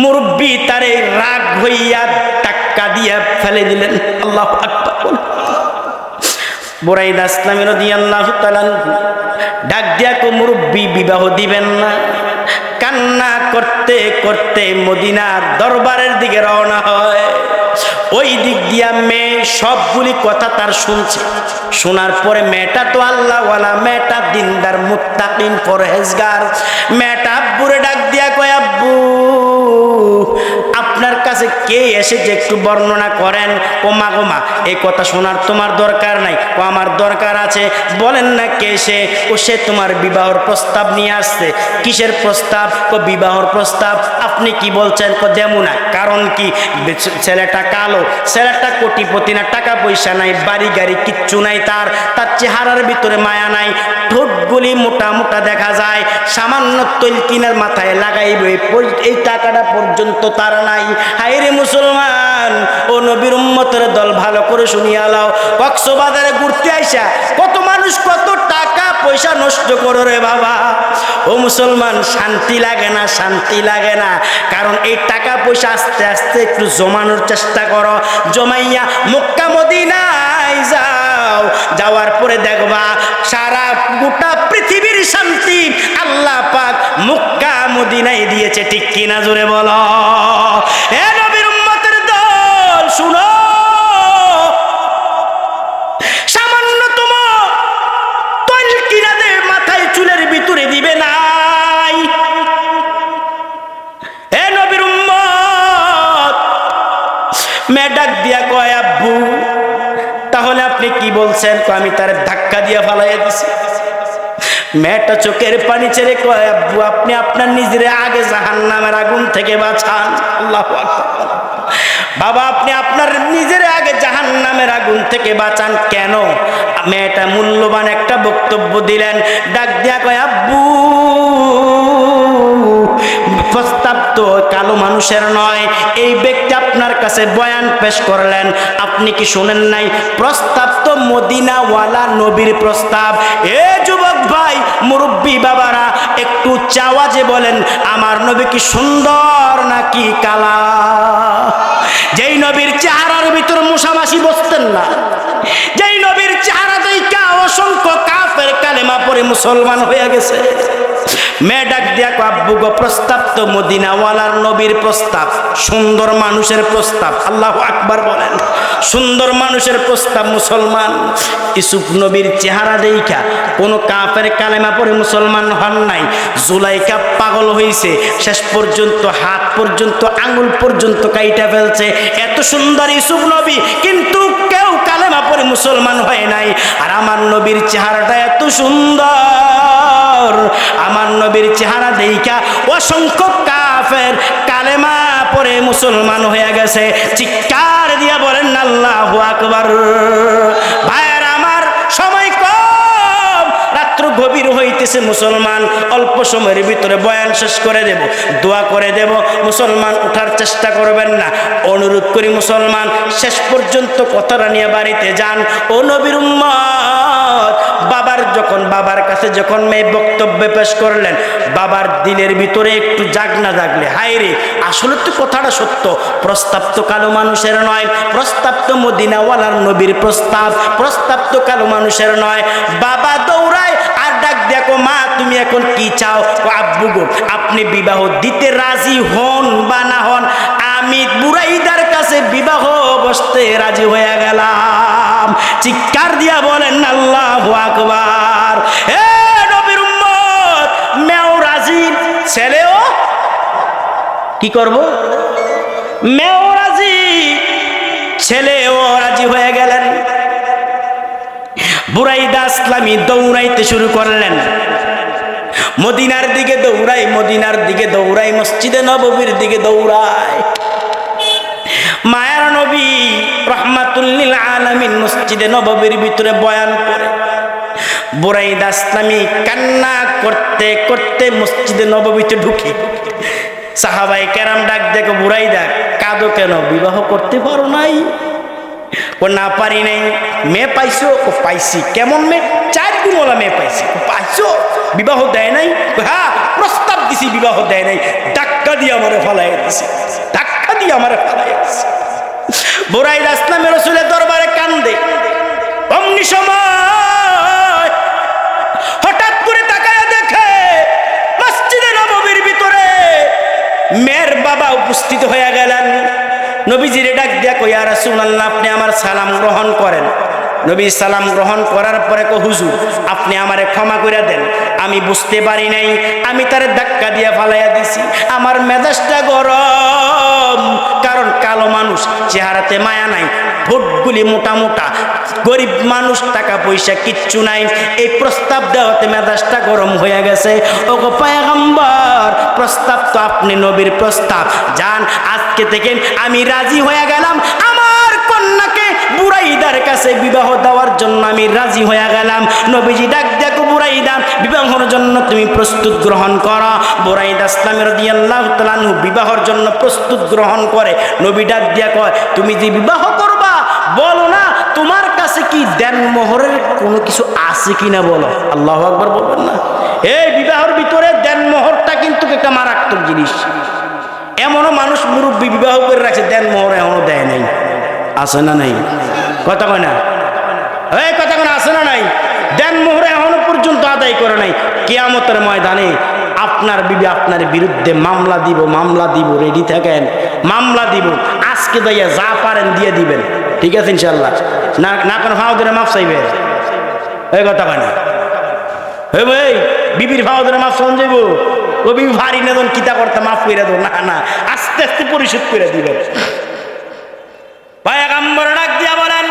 মুরব্বি তারে রাগ হইয়া টাক্কা দিয়া ফেলে দিলেন। আল্লাহু আকবার। বুরাইদা ইসলামী রাদিয়াল্লাহু তাআলা ডাক দিয়া কো, মুরব্বি বিবাহ দিবেন না? কান্না করতে করতে মদিনার দরবারের দিকে রওনা হয়। ও ওই দিক দিয়া মেয়ে সবগুলি কথা তার শুনছে। শোনার পরে মেয়েটা তো আল্লাহওয়ালা, মেয়েটা দিনদার, মুত্তাকিন, পরহেজগার। মেয়েটা আব্বুরে ডাক দিয়া কয়, আব্বু আপনার কাছে কে এসেছে একটু বর্ণনা করেন। ও মা গো মা, এই কথা শোনার তোমার দরকার নাই। ও আমার দরকার আছে, বলেন না কে সে। ও সে তোমার বিবাহর প্রস্তাব নিয়ে আসছে। কিসের প্রস্তাব? ও বিবাহর প্রস্তাব। আপনি কি বলছেন? ও দেবো না। কারণ কি? ছেলেটা কালো, ছেলেটা কোটিপতি না, টাকা পয়সা নাই, বাড়ি গাড়ি কিচ্ছু নাই, তার চেহারার ভিতরে মায়া নাই, ঠোঁটগুলি মোটা মোটা দেখা যায়, সামান্য তৈল কিনার মাথায় লাগাইবে এই টাকাটা পর্যন্ত তার নাই। হায়রে মুসলমান, ও নবীর উম্মতের দল, ভালো করে শুনিয়া লাও। কক্সবাজারে ঘুরতে আইসা কত মানুষ কত টাকা পয়সা নষ্ট করো রে বাবা। ও মুসলমান, শান্তি লাগে না, শান্তি লাগে না। কারণ এই টাকা পয়সা আস্তে আস্তে একটু জমানোর চেষ্টা করো। জমাইয়া মক্কা মদিনায় যাও, যাওয়ার পরে দেখবা সারা গোটা পৃথিবীর শান্তি আল্লাহ পাক মক্কা মদিনায় দিয়েছে। ঠিক কিনা জোরে বলো। এ নবীর উম্মতের দল, শুনো, সামান্যতম তৈল কিনা দে মাথায় চুলের ভিতরে দিবে নাই। এ নবীর উম্মত, মেয়ে ডাক দিয়া কয়, আব্বু তাহলে আপনি কি বলছেন? আমি তার ধাক্কা দিয়া ফালাইয়া দিছি। মেয়েটা চোখের পানি ছেড়ে কয়, আব্বু আপনি আপনার নিজের আগে জাহান্নামের আগুন থেকে বাঁচান। আল্লাহু আকবার। বাবা, আপনি আপনার নিজের আগে জাহান্নামের আগুন থেকে বাঁচান। কেন? মেয়েটা মূল্যবান একটা বক্তব্য দিলেন। ডাক দিয়া কয়, আব্বু প্রস্তাব তো কালো মানুষের নয়। এই ব্যক্তি আপনার কাছে বয়ান পেশ করলেন, আপনি কি শোনেন নাই? প্রস্তাব তো মদিনাওয়ালা নবীর প্রস্তাব। এ যুবক ভাই, মুরব্বী বাবারা, একটু চাওয়াজে বলেন, আমার নবী কি সুন্দর নাকি কালা? যেই নবীর চেহারার ভিতর মুসামাসি বসতেন না, যেই নবীর চেহারা দেখা অসংখ্য কাফের কালেমা পড়ে মুসলমান হয়ে গেছে। মেয়ে ডাক দিয়া কয়, আব্বু গো, প্রস্তাব তো মদিনাওয়ালার নবীর প্রস্তাব, সুন্দর মানুষের প্রস্তাব। আল্লাহু আকবার বলেন। সুন্দর মানুষের প্রস্তাব। মুসলমান ইউসুফ নবীর চেহারা দেখা কোনো কাফের কালেমা পড়ে মুসলমান হন নাই। জুলাইকা পাগল হয়েছে, শেষ পর্যন্ত হাত পর্যন্ত আঙুল পর্যন্ত কাইটা ফেলছে। এত সুন্দর ইউসুফ নবী, কিন্তু কেউ কালেমা পড়ে মুসলমান হয় নাই। আর আমার নবীর চেহারাটা এত সুন্দর, আমার নবীর চেহারা দেখা অসংখ্য কাফের কালেমা পড়ে মুসলমান হয়ে গেছে। চিৎকার দিয়া বলেন আল্লাহু আকবার। ভাইয়ের আমার, সময় কম, রাত্র গভীর হইতেছে। মুসলমান অল্প সময়ের ভিতরে বয়ান শেষ করে দেব, দোয়া করে দেব। মুসলমান উঠার চেষ্টা করবেন না, অনুরোধ করি। মুসলমান শেষ পর্যন্ত কথাটা নিয়ে বাড়িতে যান। ও নবীর উম্মত, বাবার কাছে যখন মেয়ে বক্তব্য পেশ করলেন, বাবার দিলের ভিতরে একটু জাগ না জাগলে, হায় রে, আসলে তো কথাটা সত্য। প্রস্তাব তো কালো মানুষের নয়, প্রস্তাব তো মদিনাওয়ালার নবীর প্রস্তাব, প্রস্তাব তো কালো মানুষের নয়। বাবা দৌড়ায় আর ডাক দেখো, মা তুমি এখন কি চাও? আব্বু গো, আপনি বিবাহ দিতে রাজি হন বা না হন, আমি বুড়াইদার কাছে বিবাহ বসতে রাজি হয়ে গেলাম। চিৎকার দিয়া বলেন আল্লাহু আকবার। এ নবীর উম্মত, মেয়েও রাজি, ছেলেও কি করব? মেয়েও রাজি, ছেলেও রাজি হয়ে গেলেন। বুরাইদা ইসলামী দৌড়াইতে শুরু করলেন, মদিনার দিকে দৌড়াই, মদিনার দিকে দৌড়াই, মসজিদে নববীর দিকে দৌড়ায়। মায়ার নবী রাহমাতুল লিল আলামিন মসজিদে নববীর ভিতরে বয়ান করে। বুরাইদা ইসলামী কান্না করতে করতে মসজিদে নববীতে ঢুকে। সাহাবায়ে কেরাম ডাক দেখো, বুরাইদা কাঁদো কেন? বিবাহ করতে পারো নাই? ও না পারি নাই। মেয়ে পাইছো? ও পাইছি। কেমন মেয়ে? 4 গুণওয়ালা মেয়ে পাইছি। পাইছো? বিবাহ দেয় নাই? হ্যাঁ, প্রস্তাব দিছি, বিবাহ দেয় নাই। ধাক্কা দিয়ে আমারে ফালাই দিছি, ধাক্কা দিয়ে আমারে ফালাই দিছি। বুরাইদা ইসলামের রাসূলের দরবারে কান্দে। অমনি সময় হঠাৎ করে তাকায় দেখে মসজিদে নববীর ভিতরে মেয়ের বাবা উপস্থিত হয়ে গেলেন। নবীজিরে ডাক দিয়া কই, ইয়া রাসূলুল্লাহ, আপনি আমার সালাম গ্রহণ করেন। নবী সালাম গ্রহণ করার পরে কো, হুজুর আপনি আমারে ক্ষমা করে দেন, আমি বুঝতে পারি নাই, আমি তারে ধাক্কা দিয়া ফালাইয়া দিছি, আমার মেজাজটা গরম। কারণ কালো মানুষ, চেহারাতে মায়া নাই, ঠোঁটগুলি মোটা মোটা, গরিব মানুষ, টাকা পয়সা কিচ্ছু নাই, এই প্রস্তাব দেওয়াতে মেজাজটা গরম হয়ে গেছে। ও গো পয়গম্বর, প্রস্তাব তো আপনি নবীর প্রস্তাব, যান আজকে থেকে আমি রাজি হয়ে গেলাম, আমার কন্যাকে বুরাইদার কাছে বিবাহ দেওয়ার জন্য আমি রাজি হয়ে গেলাম। নবীজি ডাক দেখো, বুরাইদা বিবাহের জন্য তুমি প্রস্তুত গ্রহণ করো। বুরাইদা ইসলাম রাদিয়াল্লাহু তাআলা আনহু বিবাহের জন্য প্রস্তুত গ্রহণ করে। নবী ডাক দিয়া কয়, তুমি যে বিবাহ করবা, বলো না তোমার কাছে কি দেন মোহরের কোনো কিছু আছে কিনা, বলো। আল্লাহু আকবার বলবেন না? এই বিবাহের ভিতরে দেন মোহরটা কিন্তু একটা মারাত্মক জিনিস। এমনও মানুষ মুরব্বী বিবাহ করে রাখছে, দেন মোহর এখনো দেয় নাই, আছে না নাই? কথা কয় না? এই কথা কয় না, আছে না নাই? দেন মোহর এখনো পর্যন্ত আদায় করে নাই। কিয়ামতের ময়দানে আপনার বিবি আপনার বিরুদ্ধে মামলা দিব, রেডি থাকেন, মামলা দিব। আজকে দাইয়া যা পারেন দিয়ে দিবেন, ঠিক আছে ইনশাল্লাহ? না কোনো ভাও ধরে মাফ চাইবে, এই কথা কয় না? এই ভাই, বিবির ভাও ধরে মাফ চান যাইব? ও বিবি ভারী না, কিতা করতে মাফ করে দেবো না, আস্তে আস্তে পরিশোধ করে দিবেন। পয়গম্বর ডাক দিয়া বলেন,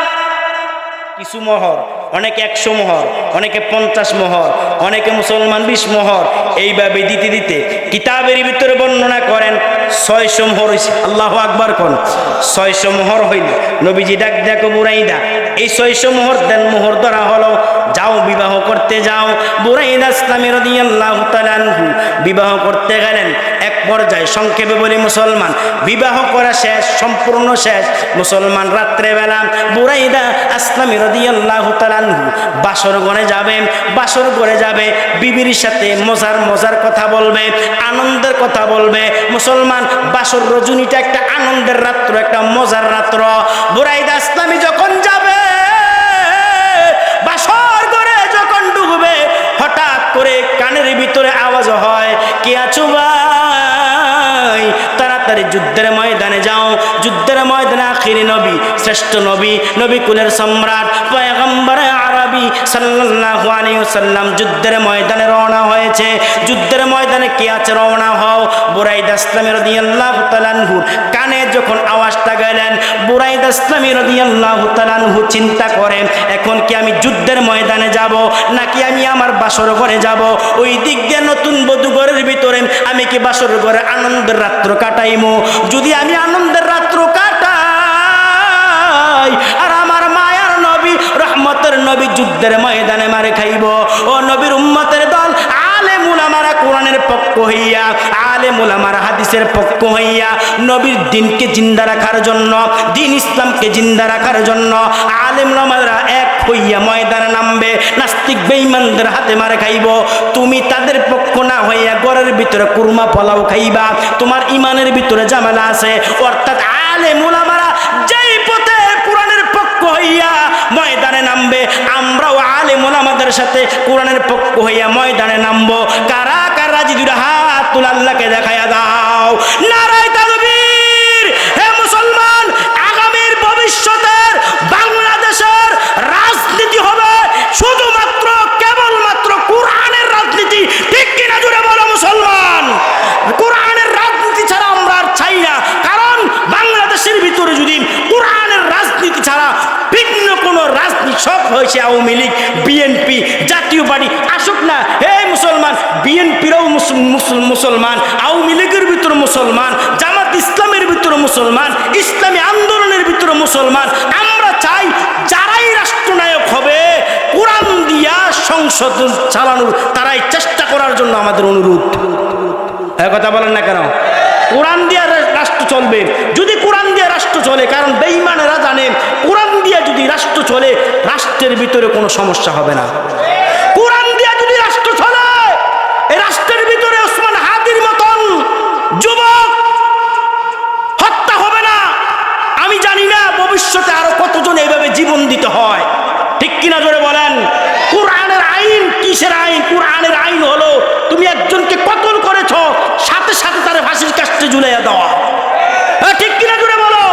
কিছু মোহর, অনেকে 100 মোহর, অনেকে 50 মোহর, অনেকে মুসলমান 20 মোহর, এইভাবে দিতে দিতে কিতাবের ভিতরে বর্ণনা করেন 600 মোহর হয়েছে। আল্লাহু আকবার কোন? 600 মোহর হইল। নবীজি ডাক দেখো, বুরাইদা এই 600 মোহর দেন মোহর ধরা হলো, যাও বিবাহ করতে যাও। বুরাইদা ইসলাম রাদিয়াল্লাহু তাআলা আনহু বিবাহ করতে গেলেন। এক পর্যায়ে সংক্ষেপে বলি, মুসলমান বিবাহ করা শেষ, সম্পূর্ণ শেষ। মুসলমান রাত্রেবেলা বুরাইদা ইসলাম রাদিয়াল্লাহু তাআলা আনহু বাসর ঘরে যাবে, বিবির সাথে মজার কথা বলবে, আনন্দের কথা বলবে। মুসলমান বাসর রজনীটা একটা আনন্দের রাত্র, একটা মজার রাত্র। বুরাইদা ইসলামী যখন যাবে, বাসর ঘরে যখন ঢুকবে, হঠাৎ করে কানের ভিতরে আওয়াজ হয়, কে আছো ভাই, তাড়াতাড়ি যুদ্ধের ময়দানে যাও। যুদ্ধের ময়দানে আখিরি নবী, শ্রেষ্ঠ নবী, নবী কুলের সম্রাট পয়গম্বর আরবি সাল্লাল্লাহু আলাইহি ওয়াসাল্লাম যুদ্ধের ময়দানে রওনা হয়েছে। যুদ্ধের ময়দানে কে আছে, রওনা হও। বুরাইদা ইসলাম রাদিয়াল্লাহু তাআলা আনহু কানে যখন আওয়াজটা গেলেন, বুরাইদা ইসলাম রাদিয়াল্লাহু তাআলা আনহু চিন্তা করেন, এখন কি আমি যুদ্ধের ময়দানে যাব, নাকি আমি আমার বাসর ঘরে যাব? ওই দিক দিয়ে নতুন বধূ ঘরের ভিতরে আমি কি বাসর ঘরে আনন্দের রাত্র কাটাইমো? যদি আমি আনন্দের রাত্র কাটাই, আর আমার মায়ার নবী, রহমতের নবী যুদ্ধের ময়দানে মারে খাইব। ও নবীর উম্মতের দল, আলেম উলামারা কোরআনের পক্ষ হইয়া, আলেম উলামারা হাদিসের পক্ষ হইয়া নবীর দিনকে জিন্দা রাখার জন্য, দিন ইসলামকে জিন্দা রাখার জন্য আলেম উলামারা এক হইয়া ময়দানে নামবে, নাস্তিক বেঈমানদের হাতে মারে খাইব। তুমি তাদের পক্ষ না হইয়া ঘরের ভিতরে কুরমা পোলাও খাইবা, তোমার ইমানের ভিতরে ঝামেলা আছে। অর্থাৎ আলেম উলামারা যেই পথে কোরআনের পক্ষ হইয়া ময়দানে নামবে, আমরাও আলেম উলামাদের সাথে কোরআনের পক্ষ হইয়া ময়দানে নামবো। কারা কারা যদি হাত তুলে আল্লাহকে দেখাইয়া দাও, নারায়ে তাকবীর। হে মুসলমান, আগামীর ভবিষ্যতের বাংলাদেশের রাজনীতি হবে শুধুমাত্র কেবলমাত্র কোরআনের রাজনীতি, ঠিক কিনা জুড়ে বলো মুসলমান? কোরআনের রাজনীতি ছাড়া আমরা আর চাই না। কারণ বাংলাদেশের ভিতরে যদি কোরআনের রাজনীতি ছাড়া ভিন্ন কোন রাজনীতি, সব হয়েছে আওয়ামী লীগ, বিএনপি, জাতীয় পার্টি আসুক না। হে মুসলমান, বিএনপিরাও মুসলমান, আওয়ামী লীগের ভিতরে মুসলমান, জামাত ইসলামের ভিতরে মুসলমান, ইসলামী আন্দোলনের ভিতরে মুসলমান। আমরা চাই যারাই রাষ্ট্রনায়ক হবে, কোরআন দিয়া সংসদ চালানোর তারাই চেষ্টা করার জন্য আমাদের অনুরোধ। কথা বলেন না কেন? কোরআন দিয়া রাষ্ট্র চলবে। যদি কোরআন দিয়া রাষ্ট্র চলে, কারণ বেঈমানেরা জানে কোরআন দিয়া যদি রাষ্ট্র চলে, রাষ্ট্রের ভিতরে কোনো সমস্যা হবে না। কোরআন দিয়া যদি রাষ্ট্র চলে, এই রাষ্ট্রের ভিতরে ওসমান হাদির মতন যুবক হত্যা হবে না। আমি জানি না ভবিষ্যতে আরো কতজন এইভাবে জীবন দিতে হয়, ঠিক কিনা জোরে বলেন? কোরআনের আইন কিসের আইন? কোরআনের আইন হলো তুমি একজনকে কতল করেছ, সাথে সাথে তার ফাঁসির কাস্টে ঝুলাইয়া দেওয়া, ঠিক কিনা জোরে বলো?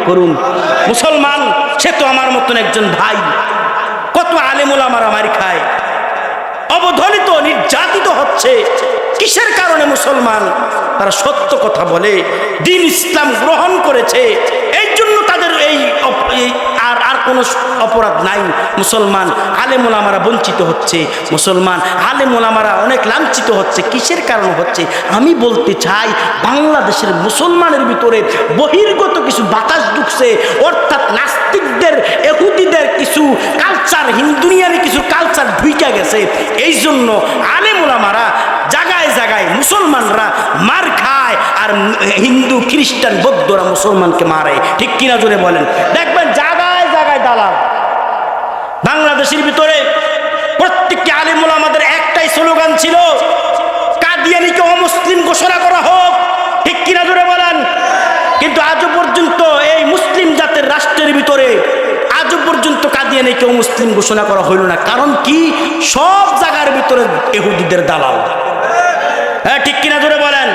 করুন। মুসলমান সে তো আমার মতন একজন ভাই। কত আলেম ওলামারা মার খায়, অবদলিত নির্যাতিত হচ্ছে। কিসের কারণে? মুসলমান তারা সত্য কথা বলে, দিন ইসলাম গ্রহণ করেছে, এই জন্য তাদের এই আর কোনো অপরাধ নাই। মুসলমান আলেম ওলামারা বঞ্চিত হচ্ছে, মুসলমান আলেম ওলামারা অনেক লাঞ্ছিত হচ্ছে। কিসের কারণে হচ্ছে? আমি বলতে চাই, বাংলাদেশের মুসলমানের ভিতরে বহির্গত কিছু বাতাস ঢুকছে, অর্থাৎ নাস্তিকদের, ইহুদিদের কিছু কালচার, হিন্দুনিয়ার কিছু কালচার ঢুইকা গেছে। এই জন্য আলেম ওলামারা জায়গায় জায়গায় মুসলমানরা মার খায়, আর হিন্দু খ্রিস্টান বৌদ্ধরা মুসলমানকে মারে। ঠিক কিনা জোরে বলেন? দেখবেন জায়গায় জায়গায় দালাল। বাংলাদেশের ভিতরে প্রত্যেকটি আলেম ওলামাদের একটাই স্লোগান ছিল, কাদিয়ানীকে অমুসলিম ঘোষণা করা হোক। ঠিক কিনা জোরে বলেন? কিন্তু আজও পর্যন্ত এই মুসলিম জাতের রাষ্ট্রের ভিতরে আজও পর্যন্ত কাদিয়ানীকে অমুসলিম ঘোষণা করা হইল না। কারণ কি? সব জায়গার ভিতরে ইহুদিদের দালাল। হ্যাঁ, ঠিক কিনা জোরে বলেন?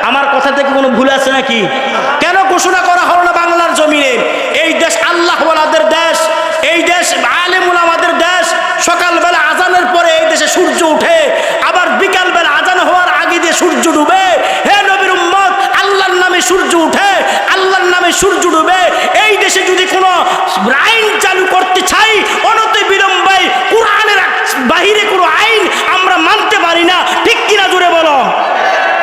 আমার কথা থেকে কোনো ভুল আছে নাকি? কেন ঘোষণা করা হলো না বাংলার জমিনে? এই দেশ আল্লাহওয়ালাদের দেশ, এই দেশ আলেম ওলামাদের দেশ। সকালবেলা আজানের পরে এই দেশে সূর্য উঠে, আবার বিকালবেলা আজান হওয়ার আগে দিয়ে সূর্য ডুবে। হে নবীর উম্মত, আল্লাহর নামে সূর্য উঠে, আল্লাহর নামে সূর্য ডুবে। এই দেশে যদি কোনো আইন চালু করতে চাই, অনতি বিলম্বে কোরআনের বাহিরে কোনো আইন আমরা মানতে পারি না। ঠিক কিনা জোরে বলো?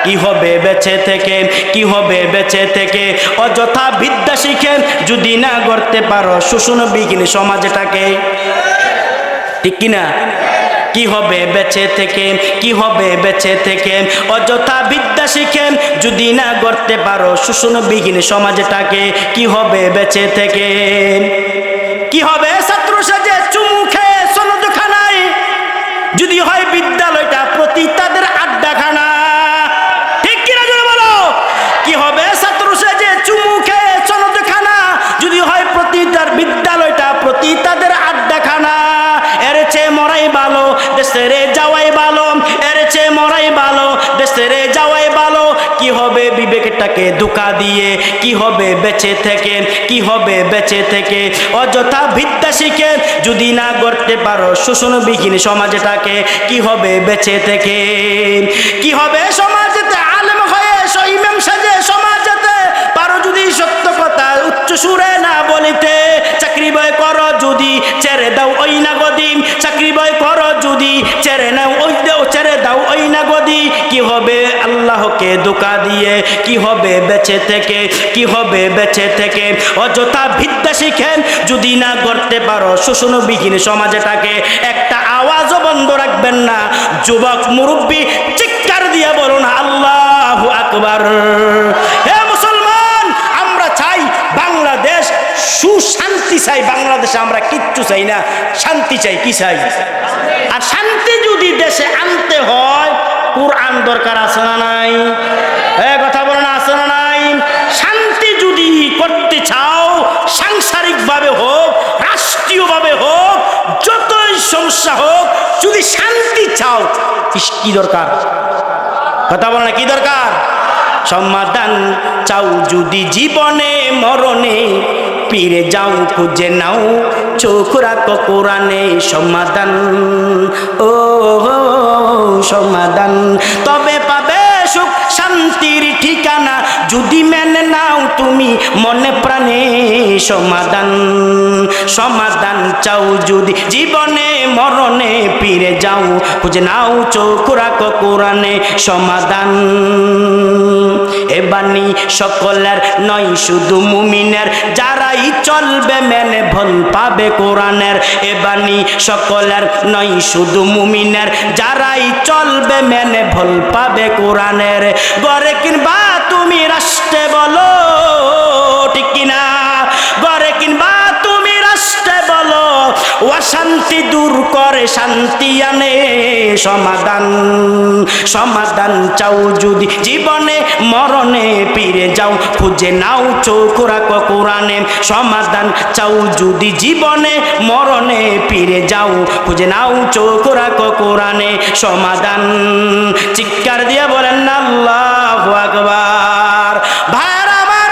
কি হবে বেঁচে থেকে, কি হবে বেঁচে থেকে অযথা বিদ্যা শিখে যদি না গড়তে পারো শোষণ বিঘ্ন সমাজটাকে? ঠিক কিনা? কি হবে বেঁচে থেকে, কি হবে বেঁচে থেকে অযথা বিদ্যা শিখে যদি না গড়তে পারো শোষণ বিঘ্ন সমাজটাকে? কি হবে বেঁচে থেকে? কি হবে ছাত্র সাজে চুমু খেয়ে সনদখানায় যদি হয় বিদ্যালয়টা প্রতি তাদের আড্ডাখানা? ঠিক কিনা জোরে বলো? কি হবে ছাত্র সাজে চুমু খেয়ে সনদখানা যদি হয় প্রতি তার বিদ্যালয়টা প্রতি তাদের আড্ডাখানা? এর চেয়ে মরাই ভালো, দেশের যাওয়াই ভালো, এর চেয়ে মরাই ভালো, দেশের যাওয়াই ভালো। কি হবে বিবেকটাকে ধোঁকা দিয়ে, কি হবে বেঁচে থেকে, কি হবে বেঁচে থেকে অযথা বিদ্যা শিখে যদি না গড়তে পারো শোষণবিহীন সমাজটাকে? কি হবে বেঁচে থেকে? কি হবে সমাজেতে আলেম হয়ে ইমাম সাজে সমাজেতে পারো যদি সত্য কথা উচ্চ সুরে না বলিতে? চাকরি বয় করো যদি ছেড়ে দাও ওই না গদি, চাকরি বয় করো যদি ছেড়ে নাও ওই দেও, ছেড়ে দাও ওই না গদি। কি হবে আল্লাহকে ধোঁকা দিয়ে, কি হবে বেঁচে থেকে, কি হবে বেঁচে থেকে অযথা বিদ্যা শিখেন যদি না গড়তে পারো শোষণবিহীন সমাজটাকে? একটা আওয়াজও বন্ধ রাখবেন না। যুবক মুরব্বী চিৎকার দিয়ে বলুন আল্লাহু আকবার। হে মুসলমান, আমরা চাই বাংলাদেশ সুশান্তি চাই। বাংলাদেশে আমরা কিচ্ছু চাই না, শান্তি চাই। কি চাই? আর শান্তি যদি দেশে আনতে হয় কোরআন দরকার আছে না নাই? কথা বলেন, আছে না নাই? শান্তি যদি করতে চাও, সাংসারিকভাবে হোক, রাষ্ট্রীয়ভাবে হোক, যতই সমস্যা হোক, যদি শান্তি চাও, কি দরকার? কথা বলেন না, কি দরকার? সমাধান চাও যদি জীবনে মরণে, পীরে যাও খুঁজে নাও চোখ রাখো কোরআনে। সমাধান, ও সমাধান, তবে পাবে সুখ শান্তির ঠিকানা যদি মেনে নাও তুমি মনে প্রাণে। সমাধান, সমাধান চাও যদি জীবনে মরণে, পীরে যাও খুঁজে নাও চোখ রাখো কোরআনে। সমাধান এ বাণী সকলের নয় শুধু মুমিনের, যারাই চলবে মেনে ফল পাবে কোরআনের। এ বাণী সকলের নয় শুধু মুমিনের, যারাই চলবে মেনে ফল পাবে কোরআনের। গড়ে কিনবা তুমি রাষ্ট্রে বলো, ঠিক কিনা? গড়ে কিনবা তুমি রাষ্ট্রে বলো, অশান্তি দূর করে শান্তি আনে। সমাধান, সমাধান চাও যদি জীবনে মরণে, পীরে যাও খুঁজে নাও চোখ রাখো কোরআনে। সমাধান চাও যদি জীবনে মরণে, পীরে যাও খুঁজে নাও চোখ রাখো কোরআনে। সমাধান চিৎকার দিয়ে বলেন না আল্লাহু আকবার। ভাইরা আমার,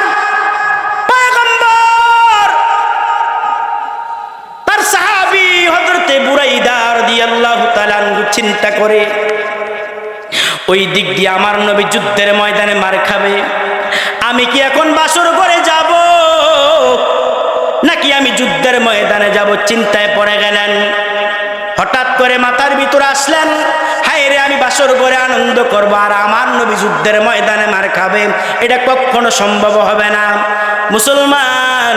পয়গম্বর চিন্তা করে ওই দিক দিয়ে আমার নবী যুদ্ধের ময়দানে মার খাবে, আমি কি এখন বাসর ঘরে যাব নাকি আমি যুদ্ধের ময়দানে যাব, চিন্তায় পড়ে গেলেন। হঠাৎ করে মাথার ভিতরে আসলেন, হায় রে, আমি বাসর ঘরে আনন্দ করব আর আমার নবী যুদ্ধের ময়দানে মার খাবে, এটা কখনো সম্ভব হবে না। মুসলমান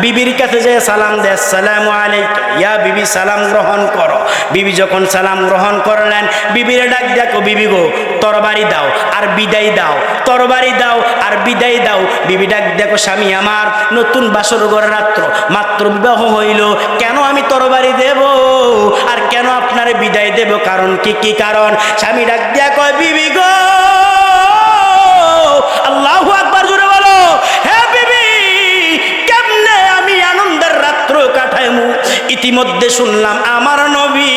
বিবির কাছে যে সালাম দেয়, আসসালামু আলাইকা, ইয়া বিবি সালাম গ্রহণ করো। বিবি যখন সালাম গ্রহণ করলেন, বিবির ডাক দেখো, বিবি গো তরবারি দাও আর বিদায় দাও, তরবারি দাও আর বিদায় দাও। বিবি ডাক দেখো, স্বামী আমার, নতুন বাসর ঘর রাত্র মাত্র বিবাহ হইল, কেন আমি তরবারি দেব আর কেন আপনারে বিদায় দেব, কারণ কি? কি কারণ? স্বামী ডাক দিয়া কয়, বিবি গো, আল্লাহু আকবার জোরে বলো, হে বিবি, কেমনে আমি আনন্দের রাত্র কাটাইমু? ইতিমধ্যে শুনলাম আমার নবী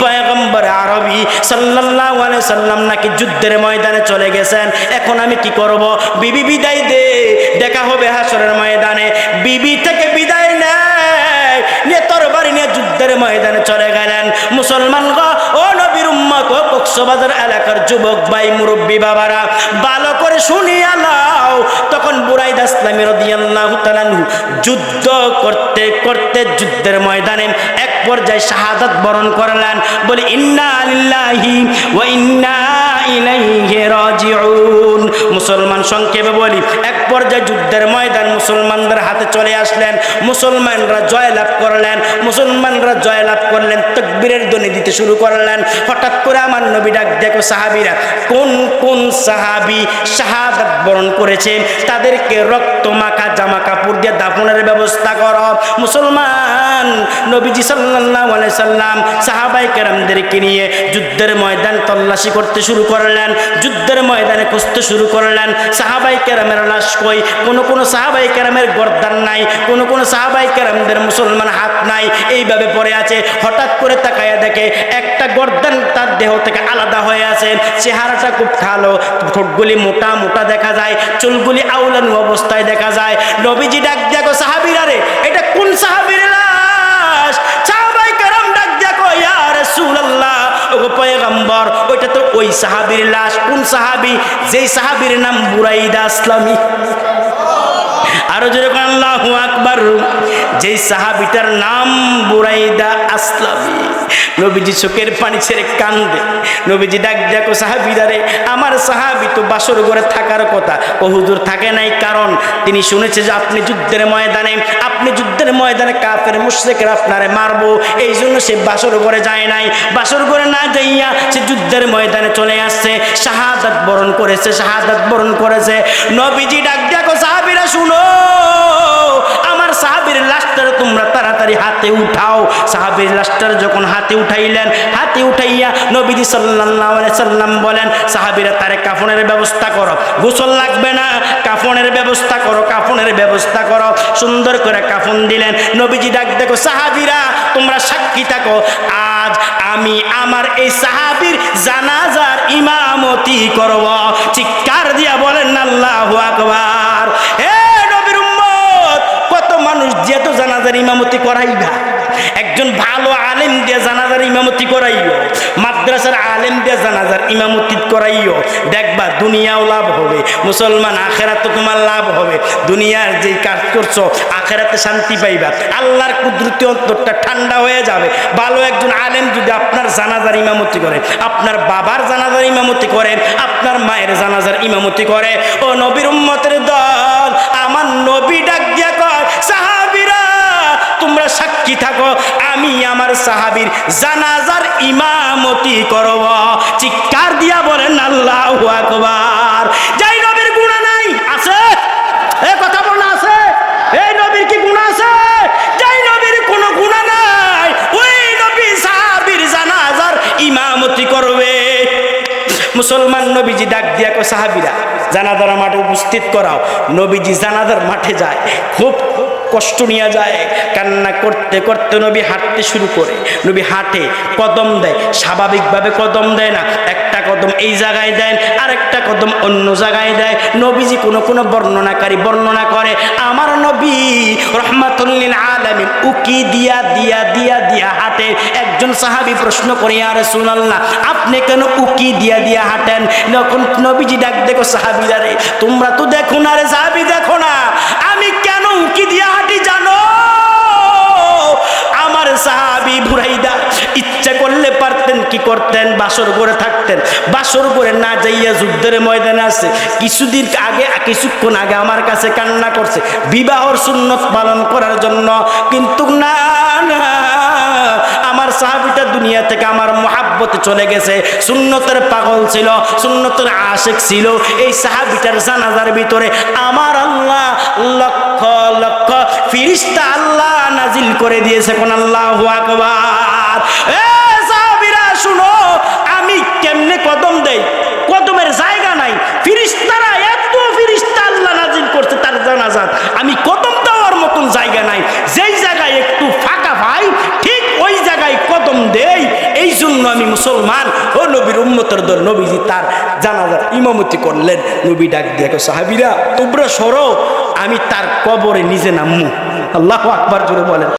পয়গম্বর আরবি সাল্লাল্লাহু আলাইহি সাল্লাম নাকি যুদ্ধের ময়দানে চলে গেছেন, এখন আমি কি করব? বিবি বিদায় দে, দেখা হবে হাসরের ময়দানে। বিবি থেকে বিদায় নেয়, নিয়ে তরবারি নিয়ে যুদ্ধের ময়দানে চলে গেলেন। মুসলমান গো, ও নবীর উম্মত, ও কক্সবাজার এলাকার যুবক ভাই, মুরব্বী বাবারা, ভালো করে শুনিয়া নাও। তখন বুরাইদা ইসলামী রাদিয়াল্লাহু তাআলা আনহু যুদ্ধ করতে করতে যুদ্ধের ময়দানে এক পর্যায়ে শাহাদাত বরণ করলেন। বলে ইন্না লিল্লাহি ওয়া ইন্না ইলাইহি রাজিউন। মুসলমান সংক্ষেপে বলি, এক পর্যায়ে যুদ্ধের ময়দান মুসলমানদের হাতে চলে আসলেন, মুসলমানরা জয়লাভ করলেন, মুসলমানরা জয়লাভ করলেন, তাকবীরের ধ্বনি দিতে শুরু করলেন। হঠাৎ করে আমার নবী ডাক দেখো, সাহাবীরা, কোন কোন সাহাবী শাহাদাত বরণ করেছে তাদেরকে রক্ত মাখা জামা কাপড় দিয়ে দাফনের ব্যবস্থা করো। মুসলমান নবীজি সাল্লাল্লাহু আলাইহি সাল্লাম সাহাবায়ে কেরামদেরকে নিয়ে যুদ্ধের ময়দান তল্লাশি করতে শুরু করলেন, যুদ্ধের ময়দানে খুঁজতে শুরু করলেন। সাহাবায়ে কেরামের লাশ কই? কোন সাহাবায়ে কেরামের গর্দান নাই, কোন সাহাবায়ে কেরামদের মুসলমান হাত নাই, এইভাবে পড়ে আছে। হঠাৎ করে তাকায়া দেখে একটা গর্দান তার দেহ থেকে আলাদা হয়ে আছে, চেহারাটা খুব কালো, ঠোঁটগুলি মোটা মোটা দেখা যায়, চুলগুলি আউলানো অবস্থায় দেখা যায়। নবীজি ডাক দেখো, সাহাবীরা রে, এটা কোন সাহাবীর লাশ? সাহাবায়ে কেরাম ডাক দেখো, ইয়া রাসূলুল্লাহ, ওগো পয়গম্বর, ওইটা তো ওই সাহাবীর লাশ। কোন সাহাবী? যেই সাহাবীর নাম বুরাইদা ইসলামী। আরো যেরকম আল্লাহু আকবার, যেই সাহাবীটার নাম বুরাইদা আসলামী। নবীজি চোখের পানি ছেড়ে কান্দে। নবীজি ডাক দেখো, সাহাবীরা রে, আমার সাহাবী তো বাসর ঘরে থাকার কথা, ও হুজুর থাকে নাই, কারণ তিনি শুনেছে যে আপনি যুদ্ধের ময়দানে কাফের মুশরিকরা আপনারে মারবো, এই জন্য সে বাসর ঘরে যায় নাই। বাসর ঘরে না যাইয়া সে যুদ্ধের ময়দানে চলে আসছে, শাহাদাত বরণ করেছে। নবীজি ডাক দেখো, সাহাবীরা শুনো, আমার সাহাবীর লাশটার তোমরা তাড়াতাড়ি হাতে উঠাও। সাহাবীর লাশটার যখন হাতে উঠাইলেন, হাতে উঠাইয়া নবীজি সাল্লাল্লাহু আলাইহি সাল্লাম বলেন, সাহাবীরা তারে কাফনের ব্যবস্থা করো, গোসল লাগবে না, কাফনের ব্যবস্থা করো। সুন্দর করে কাফন দিলেন। নবীজি ডাক দেখো, সাহাবীরা তোমরা সাক্ষী থাকো, আজ আমি আমার এই সাহাবীর জানাজার ইমামতি করব। চিৎকার দিয়া বলেন আল্লাহু আকবার। হে নবীর উম্মত, কত মানুষ যেহেতু জানাজার ইমামতি করাইবা, একজন ভালো আলেম দিয়ে জানাজার ইমামতি করাইও, মাদ্রাসার আলেম দিয়ে জানাজার ইমামতি করাইও, দেখবা দুনিয়াও লাভ হবে, মুসলমান আখেরাতে তোমার লাভ হবে। দুনিয়ার যেই কাজ করছো, আখেরাতে শান্তি পাইবা, আল্লাহর কুদরতি অন্তরটা ঠান্ডা হয়ে যাবে। ভালো একজন আলেম যদি আপনার জানাজার ইমামতি করে, আপনার বাবার জানাজার ইমামতি করে, আপনার মায়ের জানাজার ইমামতি করে, ও নবীর উম্মতের দল, আমার নবী ডাক দিয়া কয়, সাহাবীরা তোমরা সাক্ষী থাকো, আমি আমার সাহাবীর জানাজার ইমামতি করব। চিৎকার দিয়া বলেন আল্লাহু আকবার। যাই নবীর গুনাহ নাই আছে? এই কথা বলা আছে? এই নবীর কি গুনাহ আছে? যাই নবীর কোনো গুনাহ নাই, ওই নবী সাহাবীর জানাজার ইমামতি করবে। মুসলমান নবীজি ডাক দিয়া কয়, সাহাবীরা জানাজার মাঠে উপস্থিত করাও। নবীজি জানাজার মাঠে যায়, খুব কষ্ট নিয়ে যায়। কান্না করতে করতে নবী হাঁটতে শুরু করে। নবী হাঁটে, কদম দেয়, স্বাভাবিকভাবে কদম দেয় না, একটা কদম এই জায়গায় দেন, আরেকটা কদম অন্য জায়গায় দেয়। নবীজি কোনো বর্ণনাকারী বর্ণনা করে, আমার নবী রহমাতুল লিল আলামিন উকি দিয়া দিয়া দিয়া দিয়া হাঁটে। একজন সাহাবী প্রশ্ন করে, ইয়া রাসূলুল্লাহ, আপনি কেন উকি দিয়া দিয়া হাঁটেন? যখন নবীজি ডাক দেখো, সাহাবীরা রে, তোমরা তো দেখো না রে সাহাবী, দেখো না আমি কেন উকি দিয়া হাঁটি জানো? আমার সাহাবী বুরাইদা ইচ্ছা করলে পারতেন কি করতেন? বাসর ঘরে থাকতেন, বাসর ঘরে না যাইয়া যুদ্ধের ময়দানে আছে। কিছুক্ষণ আগে আমার কাছে কান্না করছে বিবাহর সুন্নত পালন করার জন্য, কিন্তু না না, আমার সাহাবীটা দুনিয়া থেকে আমার মহাব্বতে চলে গেছে। সুন্নতের পাগল ছিল, সুন্নতের আশিক ছিল। এই সাহাবীটার জানাজার ভিতরে আমার আল্লাহ লক্ষ লক্ষ ফেরেশতা আল্লাহ নাজিল করে দিয়েছে। কোন আল্লাহু আকবার। এ সাহাবীরা শুনো, আমি কেমনে কদম দেই? কদমের জায়গা নাই, ফেরেশতারা এত ফেরেশতা আল্লাহ নাজিল করছে তার জানাজাত, আমি কদম দেওয়ার মতন জায়গা নাই। যেই জায়গায় একটু ফাঁকা ভাই, ঠিক ওই জায়গায় কদম দেই। এই জন্য আমি মুসলমান ও নবীর উম্মতের দল, নবীজি তার জানাজার ইমামতি করলেন। নবী ডাক দিয়ে, সাহাবীরা তোমরা সরো, আমি তার কবরে নিজে নামমু। আল্লাহু আকবার জোরে বলেন।